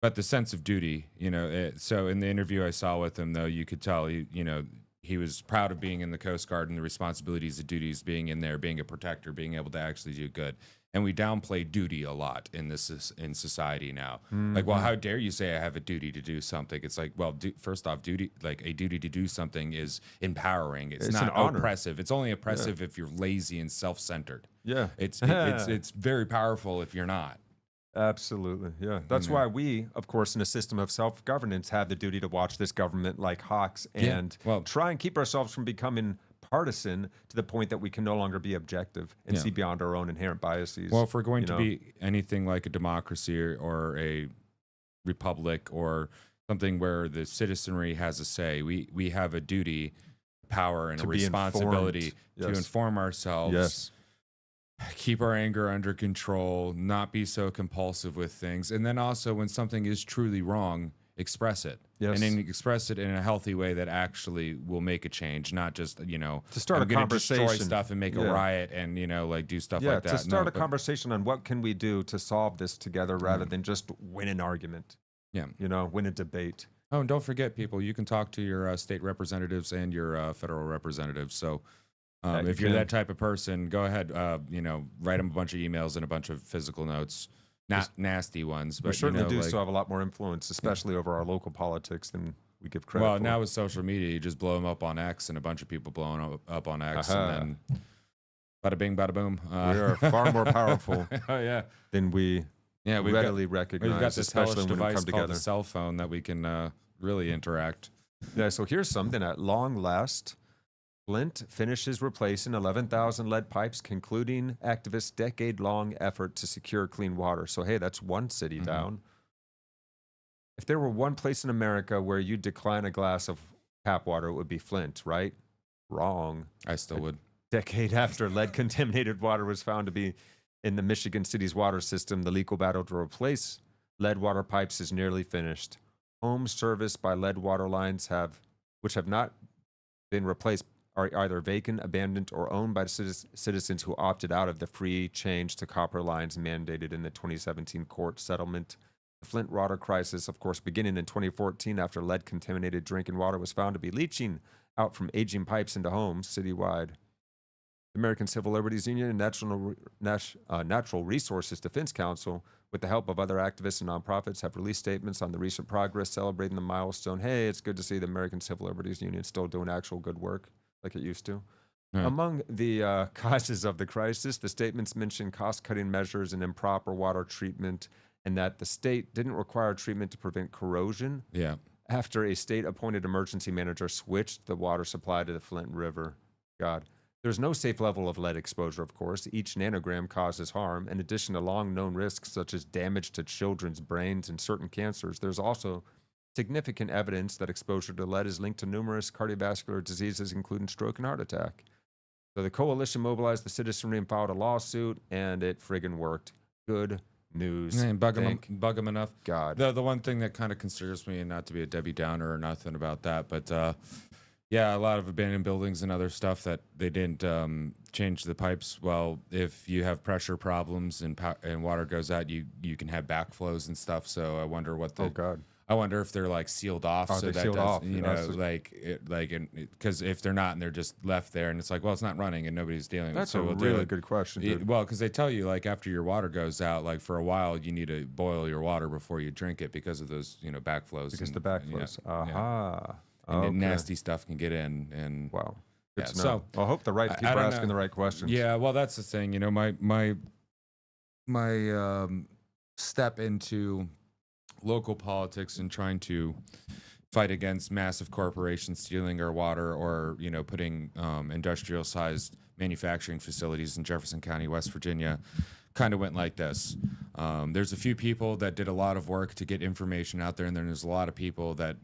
but the sense of duty, so in the interview I saw with him, though, you could tell he was proud of being in the Coast Guard and the responsibilities, the duties, being in there, being a protector, being able to actually do good. And we downplay duty a lot in society now. Like, well, how dare you say I have a duty to do something? It's like, well, first off, duty, like a duty to do something is empowering. It's not an honor. oppressive. It's only oppressive if you're lazy and self-centered. Yeah. It's very powerful if you're not. Absolutely, yeah. That's why we, of course, in a system of self-governance, have the duty to watch this government like hawks and try and keep ourselves from becoming partisan to the point that we can no longer be objective and see beyond our own inherent biases. Well, if we're going to be anything like a democracy or a republic or something where the citizenry has a say, we have a duty, power, and a responsibility to inform ourselves. Yes. Keep our anger under control, not be so compulsive with things. And then also when something is truly wrong, express it. Yes. And then express it in a healthy way that actually will make a change, not just, to start I'm a gonna destroy conversation. stuff and make a riot and, like do stuff like that. To start a conversation on what can we do to solve this together rather than just win an argument. Yeah. Win a debate. Oh, and don't forget, people, you can talk to your state representatives and your federal representatives. So if you're that type of person, go ahead, write them a bunch of emails and a bunch of physical notes. Not nasty ones, but we certainly still have a lot more influence, especially over our local politics, than we give credit for. Well, now with social media, you just blow them up on X, and a bunch of people blowing up on X, and then bada bing, bada boom. We are far more powerful than we readily recognize, we've got this especially when we device come called together. the cell phone that we can really interact. Yeah, so here's something at long last. Flint finishes replacing 11,000 lead pipes, concluding activists' decade-long effort to secure clean water. So, hey, that's one city down. If there were one place in America where you'd decline a glass of tap water, it would be Flint, right? Wrong. I still would. Decade after lead-contaminated water was found to be in the Michigan City's water system, the legal battle to replace lead water pipes is nearly finished. Homes serviced by lead water lines which have not been replaced, are either vacant, abandoned, or owned by citizens who opted out of the free change to copper lines mandated in the 2017 court settlement. The Flint water crisis, of course, beginning in 2014 after lead-contaminated drinking water was found to be leaching out from aging pipes into homes citywide. The American Civil Liberties Union and Natural Resources Defense Council, with the help of other activists and nonprofits, have released statements on the recent progress, celebrating the milestone. Hey, it's good to see the American Civil Liberties Union still doing actual good work like it used to. Among the causes of the crisis, the statements mention cost-cutting measures and improper water treatment, and that the state didn't require treatment to prevent corrosion after a state-appointed emergency manager switched the water supply to the Flint River. God. There's no safe level of lead exposure, of course. Each nanogram causes harm. In addition to long-known risks such as damage to children's brains and certain cancers, there's also significant evidence that exposure to lead is linked to numerous cardiovascular diseases, including stroke and heart attack. So the coalition mobilized the citizenry and filed a lawsuit, and it friggin' worked. Good news. Bug them enough. God. The one thing that kind of concerns me, and not to be a Debbie Downer or nothing about that, but a lot of abandoned buildings and other stuff that they didn't change the pipes. Well, if you have pressure problems and water goes out, you can have backflows and stuff. So I wonder what I wonder if they're like sealed off, so that because if they're not and they're just left there and it's like, well, it's not running and nobody's dealing with it. That's a really good question, dude. Well, because they tell you like after your water goes out, like for a while you need to boil your water before you drink it because of those backflows. Because the backflows. And nasty stuff can get in. And wow. Good to know. So I hope the right people are asking the right questions. Yeah, well, that's the thing. My step into local politics and trying to fight against massive corporations stealing our water, or putting industrial sized manufacturing facilities in Jefferson County, West Virginia, kind of went like this. There's a few people that did a lot of work to get information out there, and then there's a lot of people that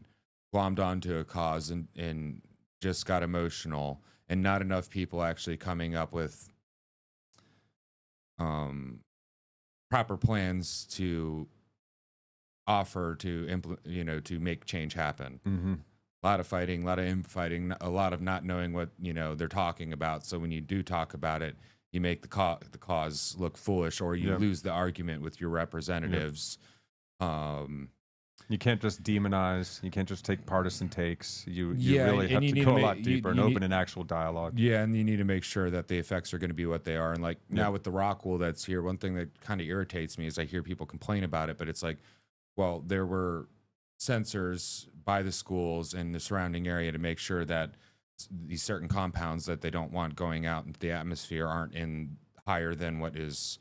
glommed onto a cause and just got emotional, and not enough people actually coming up with proper plans to offer to implement, to make change happen. Mm-hmm. A lot of fighting, a lot of infighting, a lot of not knowing what they're talking about. So when you do talk about it, you make the cause look foolish, or you lose the argument with your representatives. You can't just demonize. You can't just take partisan takes. You Yeah, really have and to you go need a to lot ma- deeper and you open need- an actual dialogue. Yeah, and you need to make sure that the effects are going to be what they are. And like now with the rock wool that's here, one thing that kind of irritates me is I hear people complain about it, but it's like, well, there were sensors by the schools and the surrounding area to make sure that these certain compounds that they don't want going out into the atmosphere aren't in higher than what is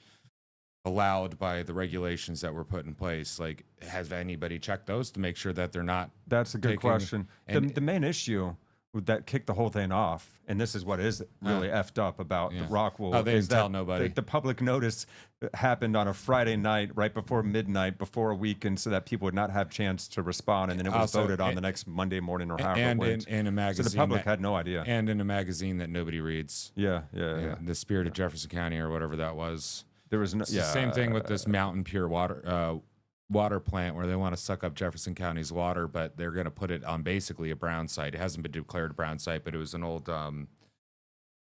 allowed by the regulations that were put in place. Like, has anybody checked those to make sure that they're not? That's a good taking- question. and- The main issue that kicked the whole thing off, and this is what is really effed up about the rock wool, Oh, they is didn't tell that nobody. the public notice happened on a Friday night right before midnight, before a weekend, so that people would not have chance to respond, and then it was Also, voted on the next Monday morning or however it and went. in a So magazine, the public had no idea. and in a magazine that nobody reads. Yeah. The Spirit of Jefferson County or whatever that was. There was no. It's the same thing with this mountain pure water plant where they want to suck up Jefferson County's water, but they're going to put it on basically a brown site. It hasn't been declared a brown site, but it was an old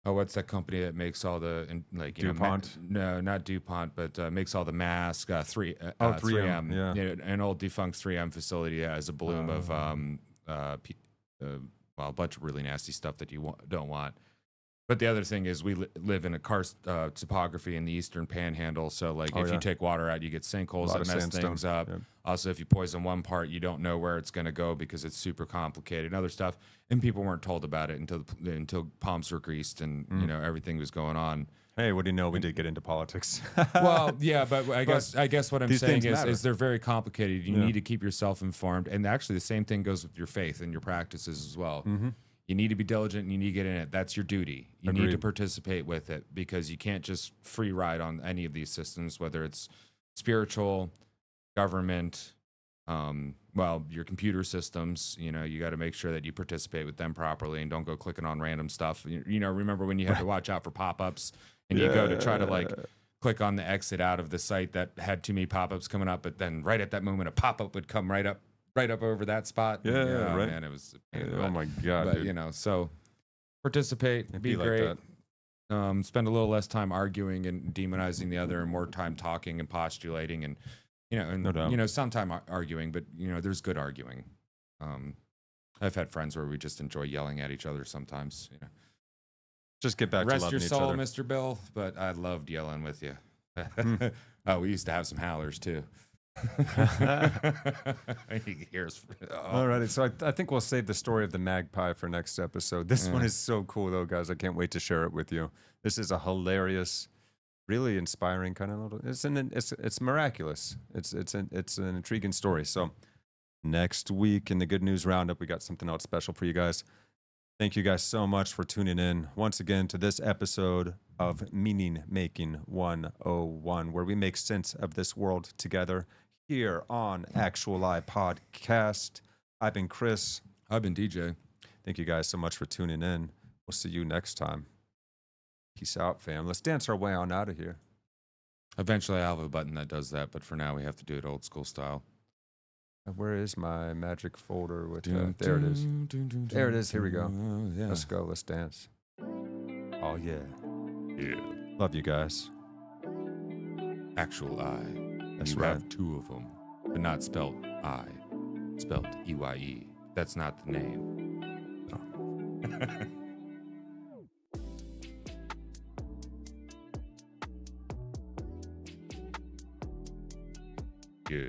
what's that company that makes all the DuPont? No, not DuPont, but makes all the masks. 3M, yeah. An old defunct 3M facility that has a bloom of well, a bunch of really nasty stuff that you don't want. But the other thing is we live in a karst topography in the eastern panhandle. So like if you take water out, you get sinkholes that mess things up. Yep. Also, if you poison one part, you don't know where it's going to go because it's super complicated and other stuff. And people weren't told about it until palms were greased and everything was going on. Hey, what do you know? We did get into politics. Well, yeah, but I guess what I'm these saying things matter. is they're very complicated. You need to keep yourself informed. And actually the same thing goes with your faith and your practices as well. Mm-hmm. You need to be diligent and you need to get in it. That's your duty. You need to Agreed. participate with it because you can't just free ride on any of these systems, whether it's spiritual, government, your computer systems. You got to make sure that you participate with them properly and don't go clicking on random stuff. Remember when you had to watch out for pop-ups and you go to try to click on the exit out of the site that had too many pop-ups coming up, but then right at that moment a pop-up would come right up over that spot. Yeah, right. Man, it was a pain in the Oh butt. my God, But dude. so participate, It'd be be like great. that. Spend a little less time arguing and demonizing the other, and more time talking and postulating, and No doubt. some time arguing. But there's good arguing. I've had friends where we just enjoy yelling at each other sometimes. Just get back to Rest loving your each soul, other. Mr. Bill. But I loved yelling with you. Hmm. Oh, we used to have some howlers too. You can hear us. Alrighty, so I think we'll save the story of the magpie for next episode. This one Yeah. is so cool, though, guys. I can't wait to share it with you. This is a hilarious, really inspiring kind of little. It's miraculous. It's an intriguing story. So next week in the Good News Roundup, we got something else special for you guys. Thank you guys so much for tuning in once again to this episode of Meaning Making 101, where we make sense of this world together here on Actuali Podcast. I've been Chris. I've been DJ. Thank you guys so much for tuning in. We'll see you next time. Peace out, fam. Let's dance our way on out of here. Eventually, I'll have a button that does that, but for now, we have to do it old school style. Where is my magic folder with there it is. There it is. Here we go. Yeah. Let's go. Let's dance. Oh, yeah. Yeah. Love you guys. Actual I. That's You right. have two of them, but not spelled I. Spelled EYE. That's not the name. Yeah.